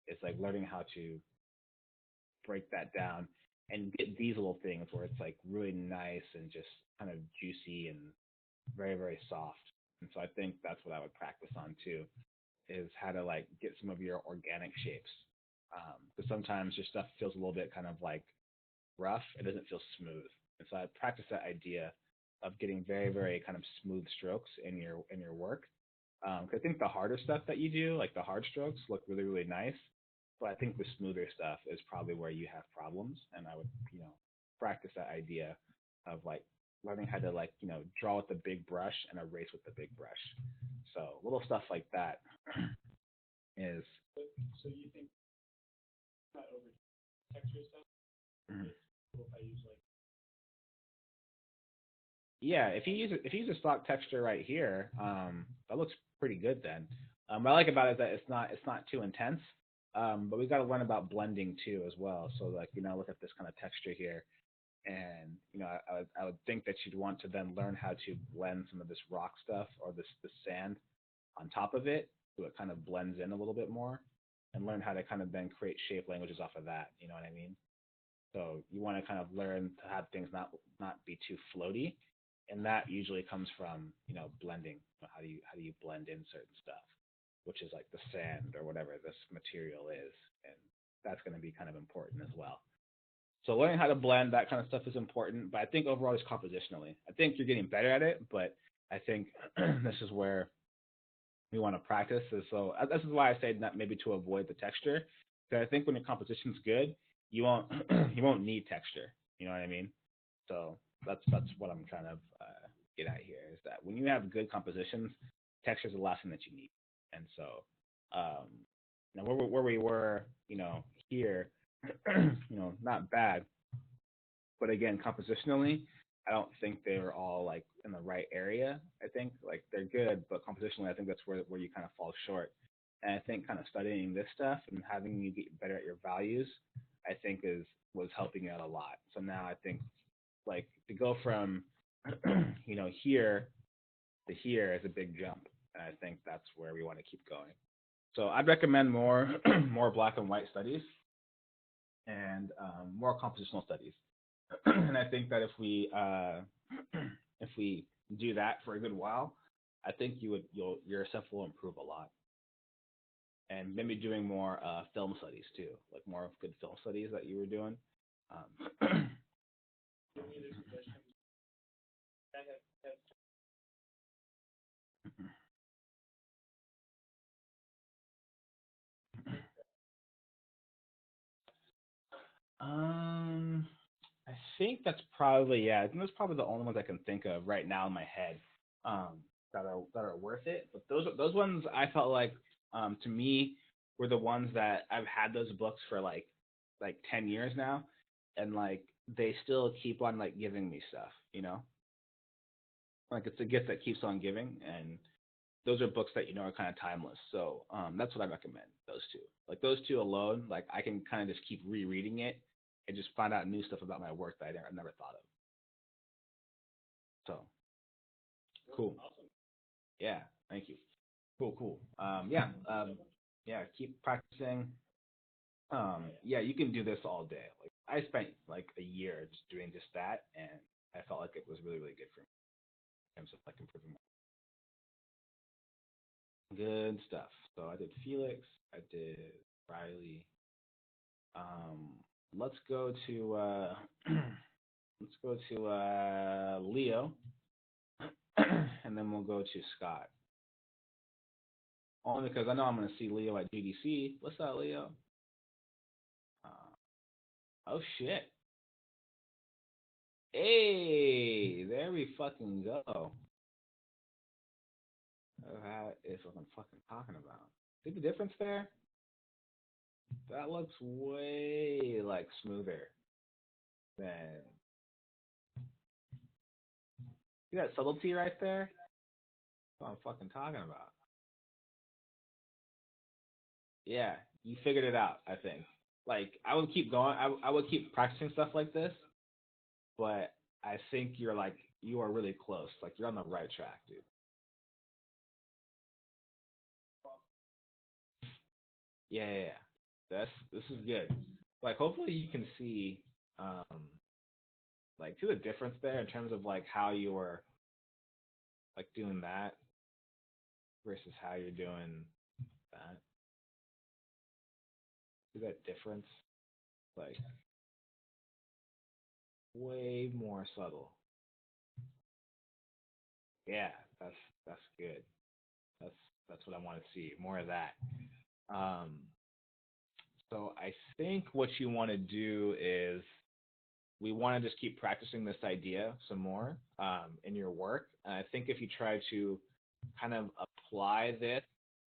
It's like learning how to break that down and get these little things where it's like really nice and just kind of juicy and very very soft. And so I think that's what I would practice on too, is how to like get some of your organic shapes. Because sometimes your stuff feels a little bit kind of like rough. It doesn't feel smooth. And so I practice that idea of getting very, very kind of smooth strokes in your work. 'Cause I think the harder stuff that you do, like the hard strokes, look really, really nice. But I think the smoother stuff is probably where you have problems. And I would, practice that idea of like learning how to like, draw with the big brush and erase with the big brush. So little stuff like that is.
So you think not over texture stuff?
Mhm.
If I use like
Yeah, if you use a stock texture right here, that looks pretty good then. What I like about it is that it's not too intense, but we've got to learn about blending too as well. So like look at this kind of texture here, and I would think that you'd want to then learn how to blend some of this rock stuff or this sand on top of it, so it kind of blends in a little bit more, and learn how to kind of then create shape languages off of that. You know what I mean? So you want to kind of learn to have things not be too floaty, and that usually comes from blending. How do you blend in certain stuff, which is like the sand or whatever this material is, and that's going to be kind of important as well. So learning how to blend that kind of stuff is important, but I think overall just compositionally, I think you're getting better at it, but I think this is where we want to practice. Is so this is why I say that maybe to avoid the texture, because I think when your composition's good, you won't you won't need texture. You know what I mean? So that's what I'm trying to get at here is that when you have good compositions, texture is the last thing that you need. And so, um, where we were, here, not bad, but again, compositionally, I don't think they were all like in the right area. I think like they're good, but compositionally, I think that's where you kind of fall short. And I think kind of studying this stuff and having you get better at your values, I think is was helping you out a lot. So now I think like to go from here to here is a big jump, and I think that's where we want to keep going. So I'd recommend more more black and white studies and more compositional studies. And I think that if we do that for a good while, I think your stuff will improve a lot. And maybe doing more film studies too, like more of good film studies that you were doing. Um,
give me the suggestions. I have
um, I think that's probably yeah. I think that's probably the only ones I can think of right now in my head that are worth it. But those ones I felt like to me were the ones that I've had those books for like 10 years now, and like they still keep on like giving me stuff. Like it's a gift that keeps on giving, and those are books that are kind of timeless. So that's what I recommend. Those two, like those two alone, like I can kind of just keep rereading it and just find out new stuff about my work that I never thought of. So cool.
awesome.
Yeah, thank you. Cool, cool. Yeah, yeah. Keep practicing. Yeah, you can do this all day. Like I spent like a year just doing just that, and I felt like it was really really good for me in terms of like improving good stuff. So I did Felix, I did Riley. Um, let's go to let's go to Leo, and then we'll go to Scott. Only because I know I'm going to see Leo at GDC. What's up, Leo? Oh shit! Hey, there we fucking go. That is what I'm fucking talking about. See the difference there? That looks way like smoother than. See that subtlety right there? That's what I'm fucking talking about. Yeah, you figured it out. I think. Like I would keep going. I would keep practicing stuff like this, but I think you're like you are really close. Like you're on the right track, dude. Yeah, yeah, yeah. This is good. Like hopefully you can see like see the difference there in terms of like how you were like doing that versus how you're doing that. See that difference? Like way more subtle. Yeah, that's good. That's that's what I want to see. More of that. Um, so I think what you want to do is we want to just keep practicing this idea some more in your work. And I think if you try to kind of apply this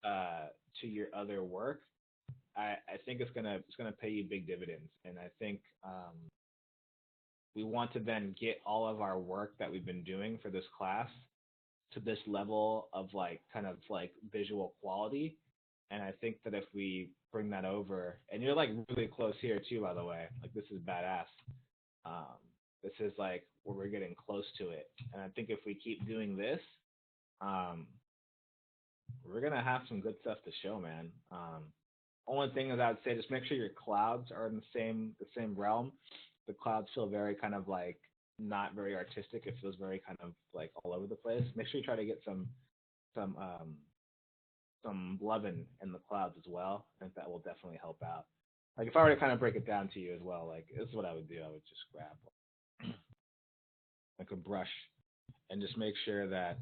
uh, to your other work, I think it's gonna pay you big dividends. And I think we want to then get all of our work that we've been doing for this class to this level of like kind of like visual quality. And I think that if we bring that over, and you're like really close here too, by the way, like this is badass. Um, this is like where we're getting close to it. And I think if we keep doing this, um, we're gonna have some good stuff to show, man. Only thing is, I would say just make sure your clouds are in the same realm. The clouds feel very kind of like not very artistic. It feels very kind of like all over the place. Make sure you try to get some some loving in the clouds as well. I think that will definitely help out. Like if I were to kind of break it down to you as well, like this is what I would do. I would just grab like a brush and just make sure that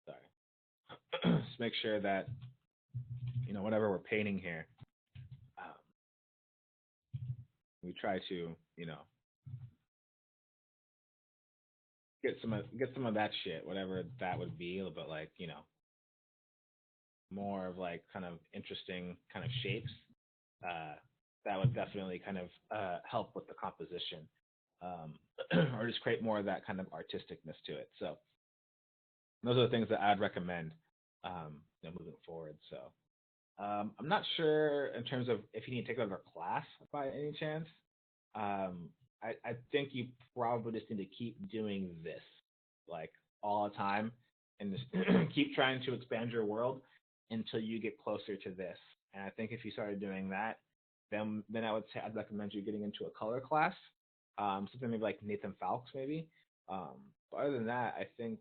sorry, just make sure that whatever we're painting here, um, we try to get some of that shit, whatever that would be, but like more of like kind of interesting kind of shapes. Uh, that would definitely kind of help with the composition, um, or just create more of that kind of artisticness to it. So those are the things that I'd recommend moving forward. So I'm not sure in terms of if you need to take another class by any chance. I think you probably just need to keep doing this like all the time and just keep trying to expand your world until you get closer to this. And I think if you started doing that, then I would say I'd recommend you getting into a color class, something maybe like Nathan Falks maybe. But other than that, I think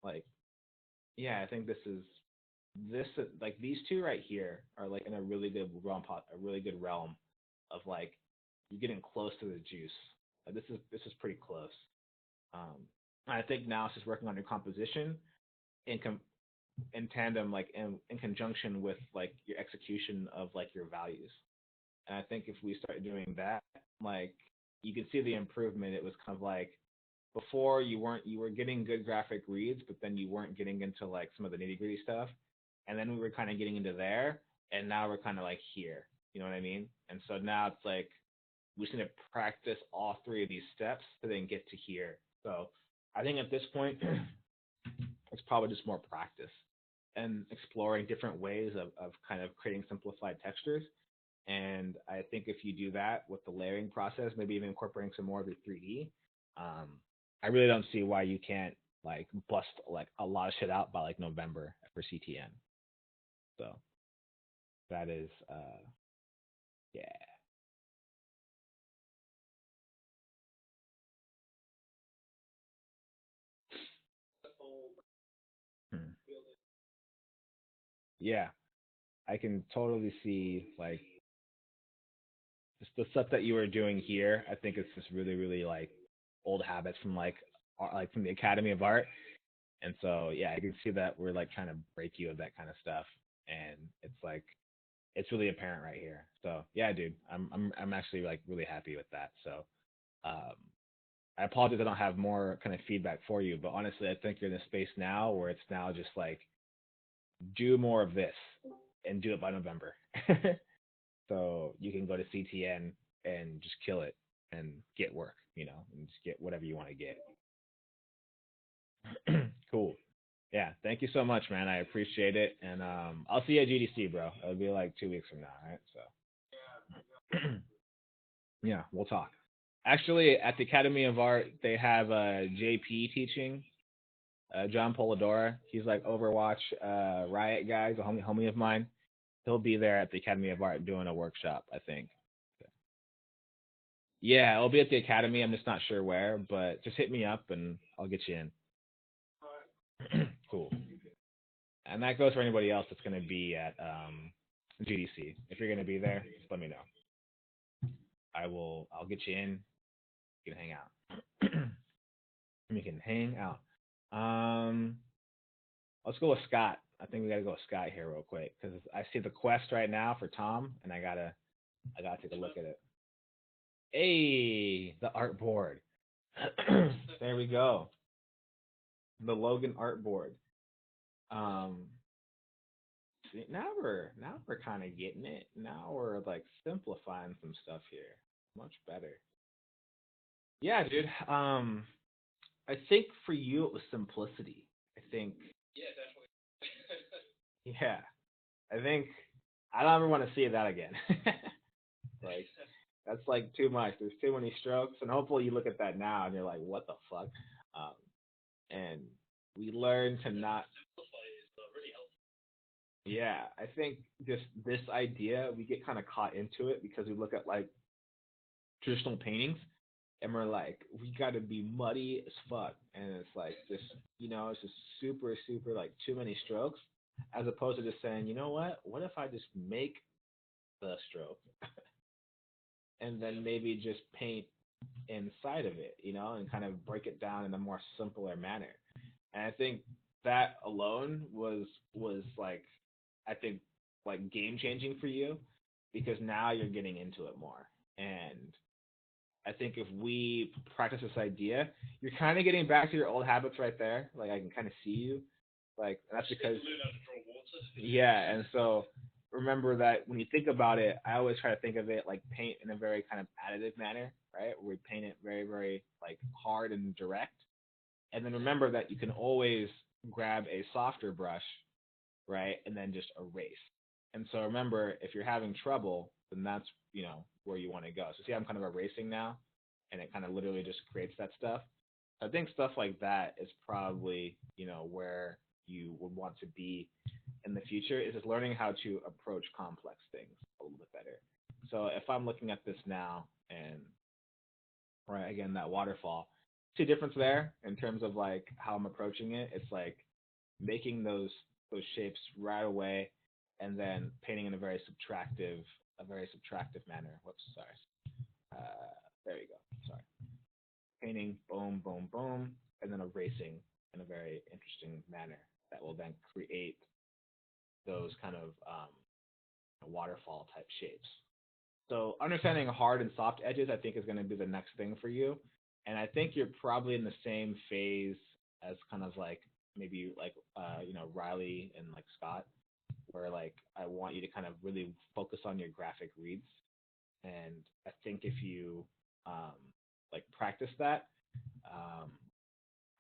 like yeah, I think this like these two right here are like in a really good a really good realm of like you're getting close to the juice. This is pretty close. Um, I think now it's just working on your composition in in tandem, like in conjunction with like your execution of like your values. And I think if we start doing that, like you can see the improvement. It was kind of like before you were getting good graphic reads, but then you weren't getting into like some of the nitty gritty stuff. And then we were kind of getting into there, and now we're kind of like here. You know what I mean? And so now it's like we just need to practice all three of these steps to then get to here. So I think at this point, it's probably just more practice and exploring different ways of kind of creating simplified textures. And I think if you do that with the layering process, maybe even incorporating some more of your 3D, um, I really don't see why you can't like bust like a lot of shit out by like November for CTN. So that is yeah. yeah, I can totally see like just the stuff that you were doing here. I think it's just really, really like old habits from like from the Academy of Art. And so yeah, I can see that we're like trying to break you of that kind of stuff, and it's like it's really apparent right here. So yeah, dude, I'm actually like really happy with that. So um, I apologize I don't have more kind of feedback for you, but honestly, I think you're in a space now where it's now just like do more of this and do it by November. So you can go to CTN and just kill it and get work, and just get whatever you want to get. Cool. Yeah, thank you so much, man. I appreciate it, and I'll see you at GDC, bro. It'll be like 2 weeks from now, right? So, yeah, we'll talk. Actually, at the Academy of Art, they have JP teaching. John Polidora. He's like Overwatch Riot guys, a homie of mine. He'll be there at the Academy of Art doing a workshop, I think. Yeah, it'll be at the Academy. I'm just not sure where, but just hit me up and I'll get you in. Cool. And that goes for anybody else that's going to be at GDC. If you're going to be there, just let me know. I will. I'll get you in. You can hang out. We can hang out. Um, let's go with Scott. I think we got to go with Scott here real quick because I see the quest right now for Tom, and I gotta take a look at it. Hey, the art board. There we go. The Logan art board. Um, see, now we're kind of getting it. Now we're like simplifying some stuff here. Much better. Yeah, dude. I think for you it was simplicity. I think.
Yeah, definitely.
Yeah, I think I don't ever want to see that again. Like that's like too much. There's too many strokes, and hopefully you look at that now and you're like, what the fuck? Um, and we learn to not.
Simplify is really helpful.
Yeah, I think just this idea we get kind of caught into it because we look at like traditional paintings and we're like, we got to be muddy as fuck, and it's like just it's just super super like too many strokes, as opposed to just saying, you know what? What if I just make the stroke and then maybe just paint inside of it, and kind of break it down in a more simpler manner. And I think that alone was like I think like game changing for you because now you're getting into it more. And I think if we practice this idea, you're kind of getting back to your old habits right there. Like I can kind of see you, like that's because
Learn how to draw water.
yeah. And so remember that when you think about it, I always try to think of it like paint in a very kind of additive manner, right? Where we paint it very very like hard and direct, and then remember that you can always grab a softer brush, right, and then just erase. And so remember, if you're having trouble, then that's where you want to go. So see, I'm kind of erasing now, and it kind of literally just creates that stuff. I think stuff like that is probably where you would want to be in the future. Is just learning how to approach complex things a little bit better. So if I'm looking at this now, and right again that waterfall, see a difference there in terms of like how I'm approaching it. It's like making those shapes right away, and then painting in a very subtractive manner. Whoops, sorry. There you go. Sorry. Painting, boom, boom, boom, and then erasing in a very interesting manner that will then create those kind of waterfall type shapes. So understanding hard and soft edges, I think, is going to be the next thing for you. And I think you're probably in the same phase as kind of like maybe like Riley and like Scott, where like I want you to kind of really focus on your graphic reads. And I think if you um, like practice that, um,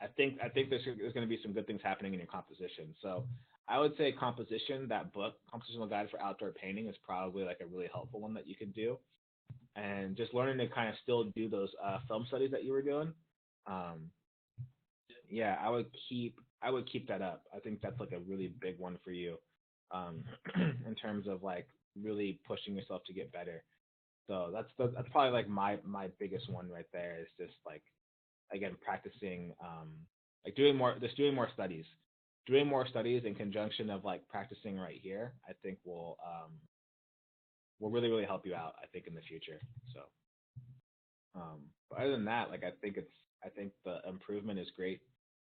I think there's going to be some good things happening in your composition. So I would say composition, that book, Compositional Guide for Outdoor Painting, is probably like a really helpful one that you could do. And just learning to kind of still do those film studies that you were doing. Um, yeah, I would keep that up. I think that's like a really big one for you, um, in terms of like really pushing yourself to get better. So that's probably like my biggest one right there is just like again practicing like doing more studies. doing more studies in conjunction of like practicing right here, I think will really really help you out. I think in the future. So, but other than that, like I think the improvement is great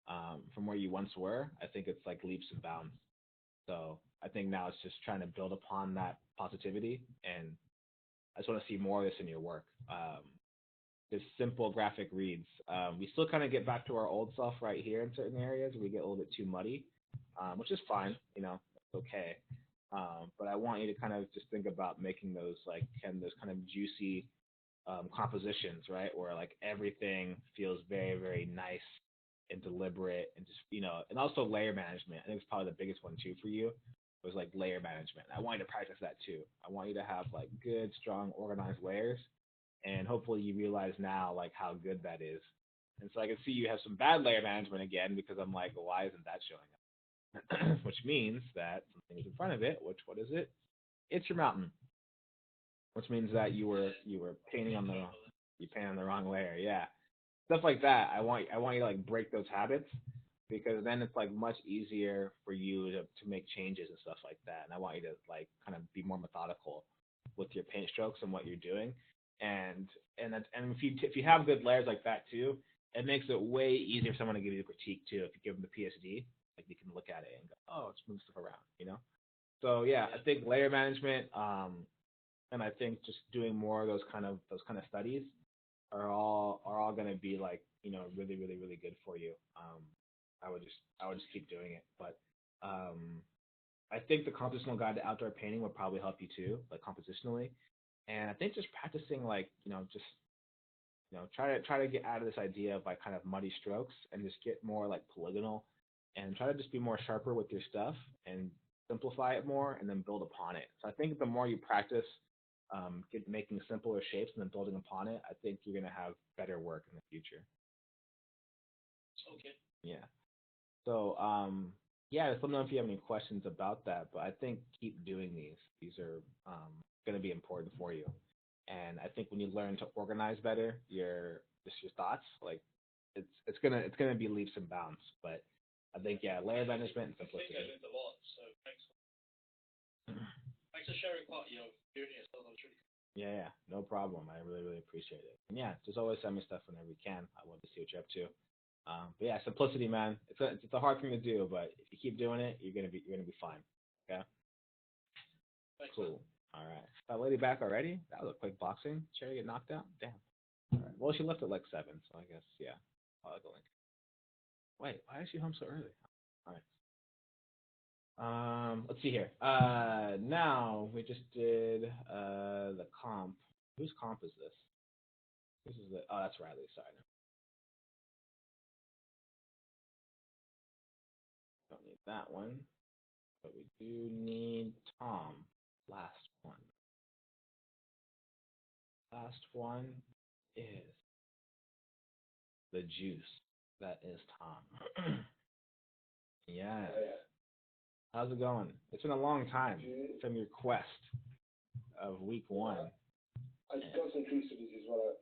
from where you once were. I think it's like leaps and bounds. So I think now it's just trying to build upon that positivity, and I just want to see more of this in your work. Just simple graphic reads. We still kind of get back to our old self right here in certain areas. We get a little bit too muddy, which is fine. You know, it's okay. But I want you to kind of just think about making those like those kind of juicy compositions, right? Where like everything feels very, very nice and deliberate, and just and also layer management. I think it's probably the biggest one too for you. Was like layer management. I want you to practice that too. I want you to have like good, strong, organized layers, and hopefully you realize now like how good that is. And so I can see you have some bad layer management again because I'm like, well, why isn't that showing up? Which means that something is in front of it. Which what is it? It's your mountain. Which means that you were painting on the wrong layer. Yeah, stuff like that. I want you to like break those habits because then it's like much easier for you to make changes and stuff like that. And I want you to like kind of be more methodical with your paint strokes and what you're doing. And if you have good layers like that too, it makes it way easier for someone to give you a critique too. If you give them the PSD, like you can look at it and go, oh, it's moving stuff around. So yeah, I think layer management, and I think just doing more of those kind of studies are all going to be like really really really good for you. I would just keep doing it, but I think the compositional guide to outdoor painting would probably help you too, like compositionally. And I think just practicing like just try to get out of this idea of like kind of muddy strokes and just get more like polygonal and try to just be more sharper with your stuff and simplify it more and then build upon it. So I think the more you practice making simpler shapes and then building upon it, I think you're gonna have better work in the future.
Okay.
Yeah. So yeah, just let me know if you have any questions about that. But I think keep doing these. These are gonna be important for you. And I think when you learn to organize better your thoughts, like it's gonna be leaps and bounds. But I think yeah, layer management and
I think I
simplicity.
learned a lot, so thanks for sharing part of your journey as well. That was really cool.
Yeah, yeah, no problem. I really, really appreciate it. And yeah, just always send me stuff whenever you can. I want to see what you're up to. But yeah, simplicity, man. It's a hard thing to do, but if you keep doing it, you're gonna be fine. Okay.
Thanks, man.
Cool. All right. That lady back already? That was a quick boxing. Cherry get knocked out? Damn. All right. Well, she left at like 7, so I guess yeah. I'll go link. Wait, why is she home so early? All right. Let's see here. Now we just did the comp. Whose comp is this? This is the. Oh, that's Riley. Sorry, no, don't need that one. But we do need Tom. Last one. Last one is the juice. That is Tom. Yes. How's it going? It's been a long time from your quest of week one.
I got some crucifixes as well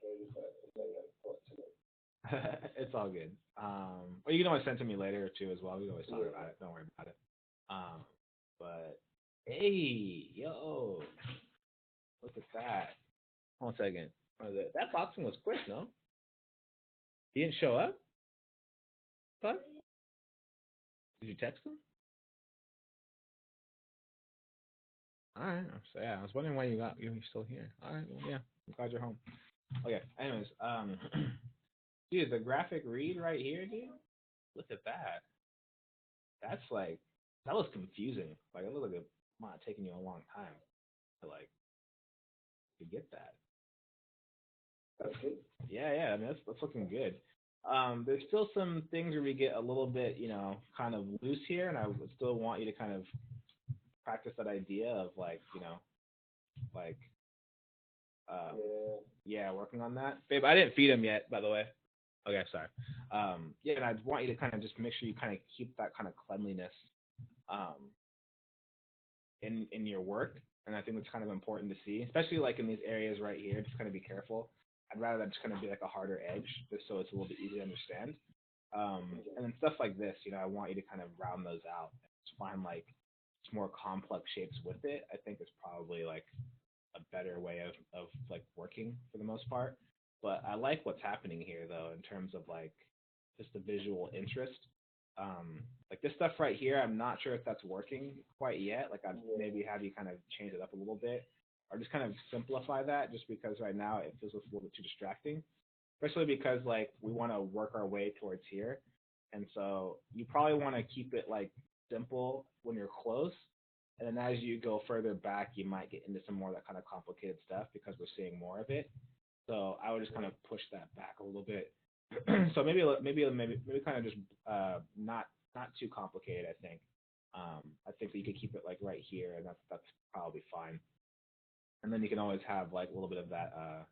It's all good. Or you can always send to me later too as well. We can always talk about it. Don't worry about it. But hey, yo, look at that. Hold on a second. That boxing was quick, no? He didn't show up? What? Did you text him? All right. So yeah, I was wondering why you're still here. All right. Well, yeah. I'm glad you're home. Okay. Anyways, dude, the graphic read right here, dude. Look at that. That's like that was confusing. Like it looked like it might have taken you a long time to like to get that.
That's good.
Yeah, yeah. I mean, that's looking good. There's still some things where we get a little bit, kind of loose here, and I would still want you to kind of practice that idea of like, uh, yeah, working on that. Babe, I didn't feed him yet, by the way. Okay, sorry. Yeah, and I want you to kind of just make sure you kind of keep that kind of cleanliness, um, in your work, and I think that's kind of important to see, especially like in these areas right here. Just kind of be careful. I'd rather that just kind of be like a harder edge, just so it's a little bit easier to understand. And then stuff like this, I want you to kind of round those out. Just find like more complex shapes with it. I think is probably like a better way of like working for the most part. But I like what's happening here though in terms of like just the visual interest. Like this stuff right here, I'm not sure if that's working quite yet. Like I'd maybe have you kind of change it up a little bit, or just kind of simplify that, just because right now it feels a little bit too distracting. Especially because like we want to work our way towards here, and so you probably want to keep it like simple when you're close, and then as you go further back, you might get into some more of that kind of complicated stuff because we're seeing more of it. So I would just kind of push that back a little bit. So maybe kind of just not too complicated. I think that you could keep it like right here, and that's probably fine. And then you can always have like a little bit of that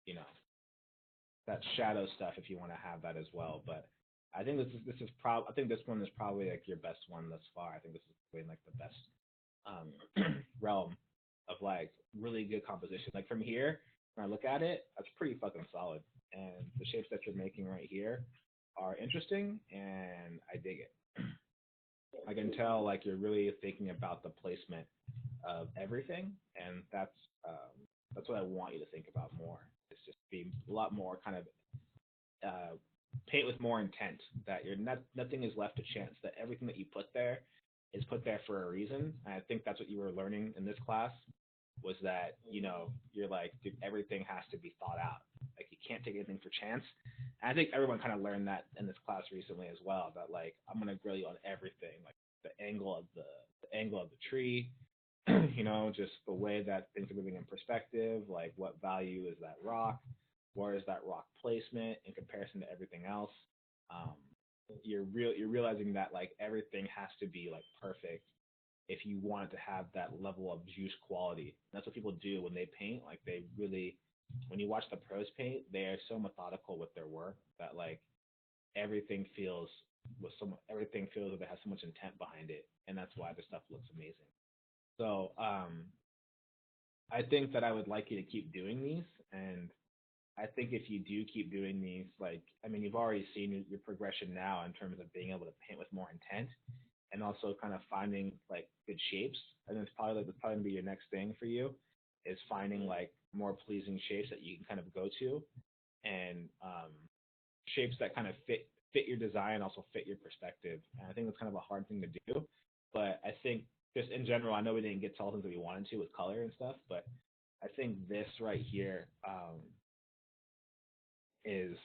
you know that shadow stuff if you want to have that as well. But I think I think this one is probably like your best one thus far. I think this is probably like the best realm of like really good composition. Like from here, when I look at it, that's pretty fucking solid. And the shapes that you're making right here are interesting, and I dig it. I can tell like you're really thinking about the placement of everything, and that's what I want you to think about more. It's just be a lot more kind of paint with more intent. That you're not nothing is left to chance. That everything that you put there is put there for a reason. And I think that's what you were learning in this class was that you're like, dude, everything has to be thought out. Like you can't take anything for chance. And I think everyone kind of learned that in this class recently as well. That like I'm gonna grill you on everything, like the angle of the tree, just the way that things are moving in perspective, like what value is that rock, where is that rock placement in comparison to everything else. Um, you're realizing that like everything has to be like perfect if you want it to have that level of juice quality. And that's what people do when they paint. Like they really, when you watch the pros paint, they are so methodical with their work that like everything feels everything feels that it has so much intent behind it, and that's why the stuff looks amazing. So I think that I would like you to keep doing these, and I think if you do keep doing these, like I mean, you've already seen your progression now in terms of being able to paint with more intent, and also kind of finding like good shapes. And it's probably like that's probably gonna be your next thing for you, is finding like more pleasing shapes that you can kind of go to, and shapes that kind of fit your design, also fit your perspective. And I think that's kind of a hard thing to do, but I think just in general, I know we didn't get to all the things that we wanted to with color and stuff, but I think this right here is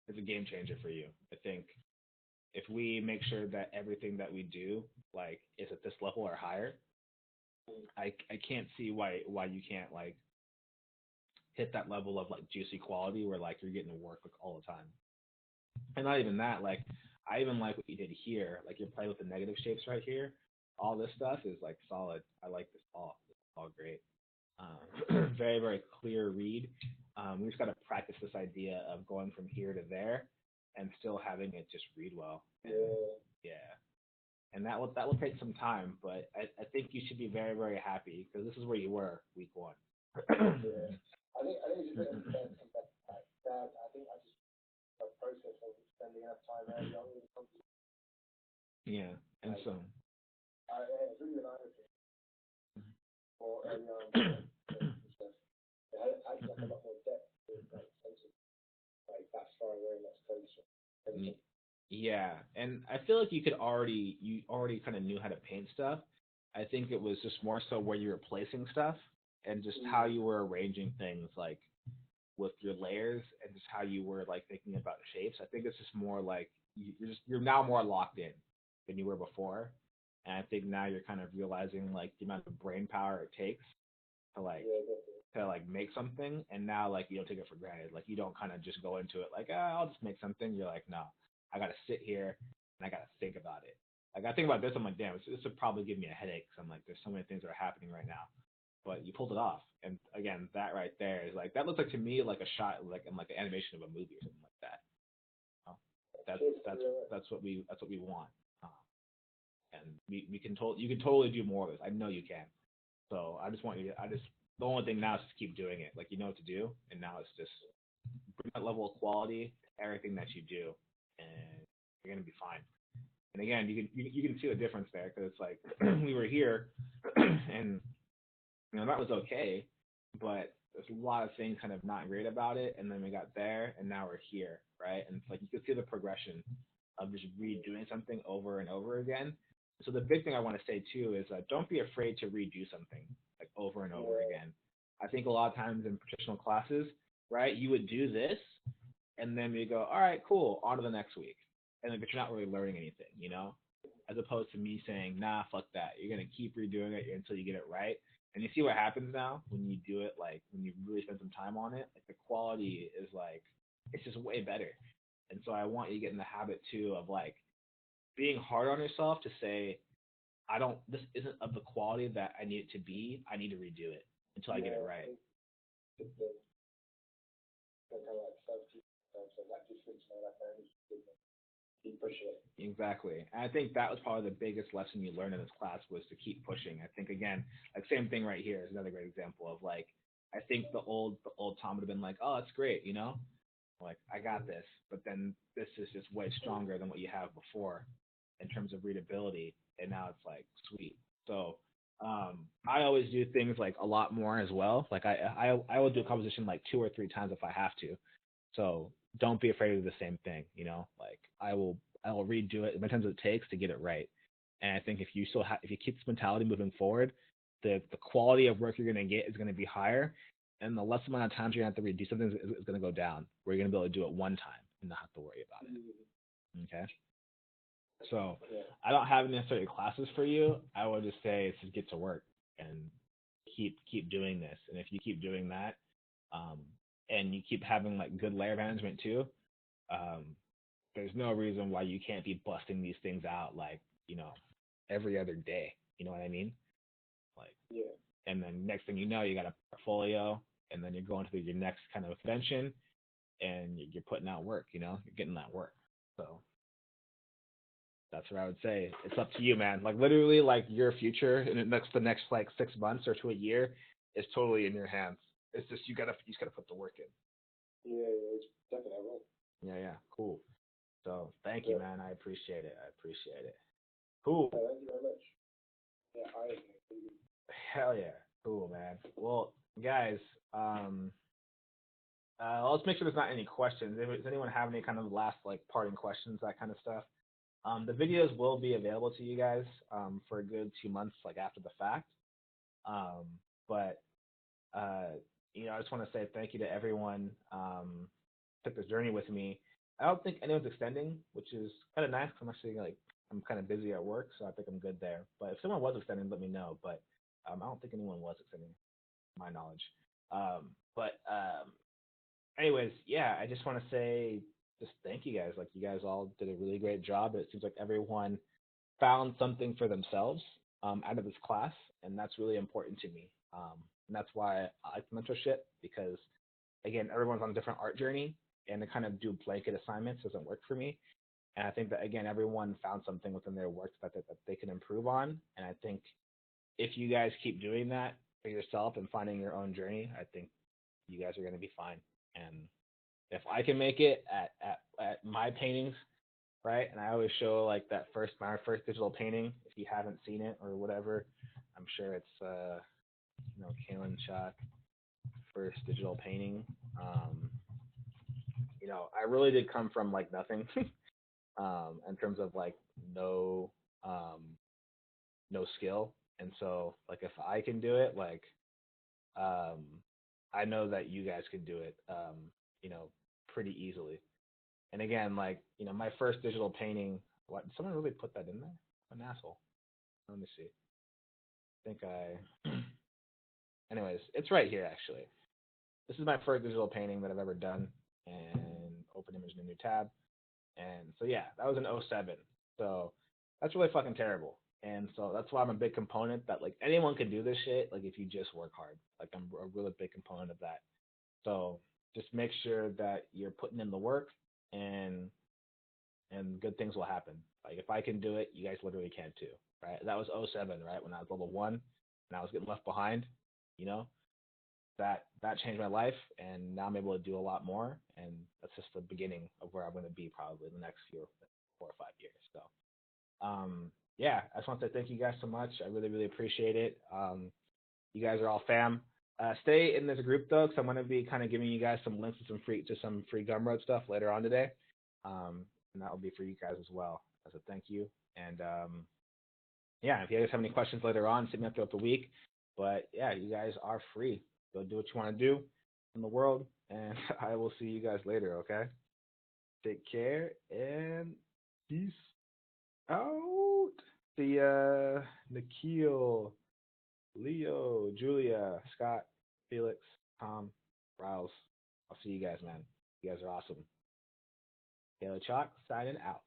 a game changer for you. I think if we make sure that everything that we do like is at this level or higher, I can't see why you can't like hit that level of like juicy quality where like you're getting work like all the time. And not even that, like I even like what you did here. Like you're playing with the negative shapes right here. All this stuff is like solid. I like this all. It's all great. Very, very clear read. We just got to practice this idea of going from here to there and still having it just read well. And, yeah. And that will take some time, but I think you should be very, very happy because this is where you were week one.
Yeah. I think it's a bit unfair to compare that. I think I just the process of spending enough time early on with the company.
Yeah, and
Like,
so
it's really an eye for early on. Stuff. I actually have a lot more depth with like sense of like that's far away and that's closer.
yeah, and I feel like you already kind of knew how to paint stuff. I think it was just more so where you were placing stuff and just how you were arranging things like with your layers and just how you were like thinking about shapes. I think it's just more like you're now more locked in than you were before. And I think now you're kind of realizing like the amount of brain power it takes to like make something, and now like you don't take it for granted. Like you don't kind of just go into it like I'll just make something. You're like no, I gotta sit here and I gotta think about it. Like I think about this, I'm like damn, this would probably give me a headache. Cause I'm like there's so many things that are happening right now, but you pulled it off. And again, that right there is like that looks like to me like a shot like in like the animation of a movie or something like that. Oh, that's what we want. And we can you can totally do more of this. I know you can. So I just want you to, the only thing now is just keep doing it. Like you know what to do, and now it's just bring that level of quality to everything that you do, and you're gonna be fine. And again, you can see the difference there because it's like we were here, and that was okay, but there's a lot of things kind of not great about it, and then we got there, and now we're here, right? And it's like you can see the progression of just redoing something over and over again. So the big thing I want to say too is don't be afraid to redo something like over and over again. I think a lot of times in professional classes, right, you would do this, and then we go, all right, cool, on to the next week, and then but you're not really learning anything, as opposed to me saying, nah, fuck that, you're gonna keep redoing it until you get it right. And you see what happens now when you do it, like when you really spend some time on it, like the quality is like it's just way better. And so I want you to get in the habit too of like being hard on yourself to say, I don't this isn't of the quality that I need it to be. I need to redo it until I get it right.
Keep pushing it.
Exactly. And I think that was probably the biggest lesson you learned in this class was to keep pushing. I think again, like same thing right here is another great example of like I think the old Tom would have been like, oh, that's great. Like I got this, but then this is just way stronger than what you have before in terms of readability, and now it's like sweet. So I always do things like a lot more as well. Like I will do a composition like 2 or 3 times if I have to. So don't be afraid of the same thing. Like I will redo it as many times as it takes to get it right. And I think if you if you keep this mentality moving forward, the quality of work you're gonna get is gonna be higher, and the less amount of times you're gonna have to redo something is gonna go down. Where you're gonna be able to do it one time and not have to worry about it. Okay. So I don't have necessarily classes for you. I would just say to get to work and keep doing this. And if you keep doing that, um, and you keep having like good layer management too, um, there's no reason why you can't be busting these things out like every other day. You know what I mean? Like, and then next thing you know, you got a portfolio, and then you're going to your next kind of convention, and you're putting out work. You're getting that work. So that's what I would say. It's up to you, man. Like literally, like your future in the next like 6 months or to a year is totally in your hands. It's just you just gotta put the work in.
Yeah, it's definitely I will.
Yeah, cool. So thank you, man. I appreciate it. Cool.
Thank you very much. Yeah, I agree.
Hell yeah. Cool, man. Well, guys, let's make sure there's not any questions. Does anyone have any kind of last like parting questions, that kind of stuff? The videos will be available to you guys for a good 2 months, like after the fact. But I just want to say thank you to everyone took this journey with me. I don't think anyone's extending, which is kind of nice. I'm actually like I'm kind of busy at work, so I think I'm good there. But if someone was extending, let me know. But I don't think anyone was extending, to my knowledge. But anyways, yeah, I just want to say just thank you guys. Like you guys all did a really great job. It seems like everyone found something for themselves out of this class, and that's really important to me. And that's why I like mentorship because, again, everyone's on a different art journey, and to kind of do blanket assignments doesn't work for me. And I think that again, everyone found something within their work that they can improve on. And I think if you guys keep doing that for yourself and finding your own journey, I think you guys are going to be fine. And if I can make it at my paintings, right? And I always show like my first digital painting. If you haven't seen it or whatever, I'm sure it's Kalen Chalk first digital painting. I really did come from like nothing, in terms of like no skill, and so like if I can do it, like I know that you guys can do it, pretty easily. And again, like my first digital painting. What did someone really put that in there? An asshole. Let me see. I think Anyways, it's right here actually. This is my first digital painting that I've ever done, and open image in a new tab. And so yeah, that was in '07. So that's really fucking terrible. And so that's why I'm a big component that like anyone can do this shit, like if you just work hard. Like I'm a really big component of that. So just make sure that you're putting in the work, and good things will happen. Like if I can do it, you guys literally can too, right? That was '07, right? When I was level 1 and I was getting left behind, you know? that changed my life, and now I'm able to do a lot more, and that's just the beginning of where I'm going to be probably in the next 4 or 5 years. So, yeah, I just want to say thank you guys so much. I really, really appreciate it. You guys are all fam. Stay in this group though, because I'm going to be kind of giving you guys some links to some free Gumroad stuff later on today, and that will be for you guys as well. So thank you, and yeah, if you guys have any questions later on, hit me up throughout the week. But yeah, you guys are free. Go do what you want to do in the world, and I will see you guys later. Okay, take care and peace out. See ya, Nikhil, Leo, Julia, Scott, Felix, Tom, Rouse. I'll see you guys, man. You guys are awesome. Taylor Chalk signing out.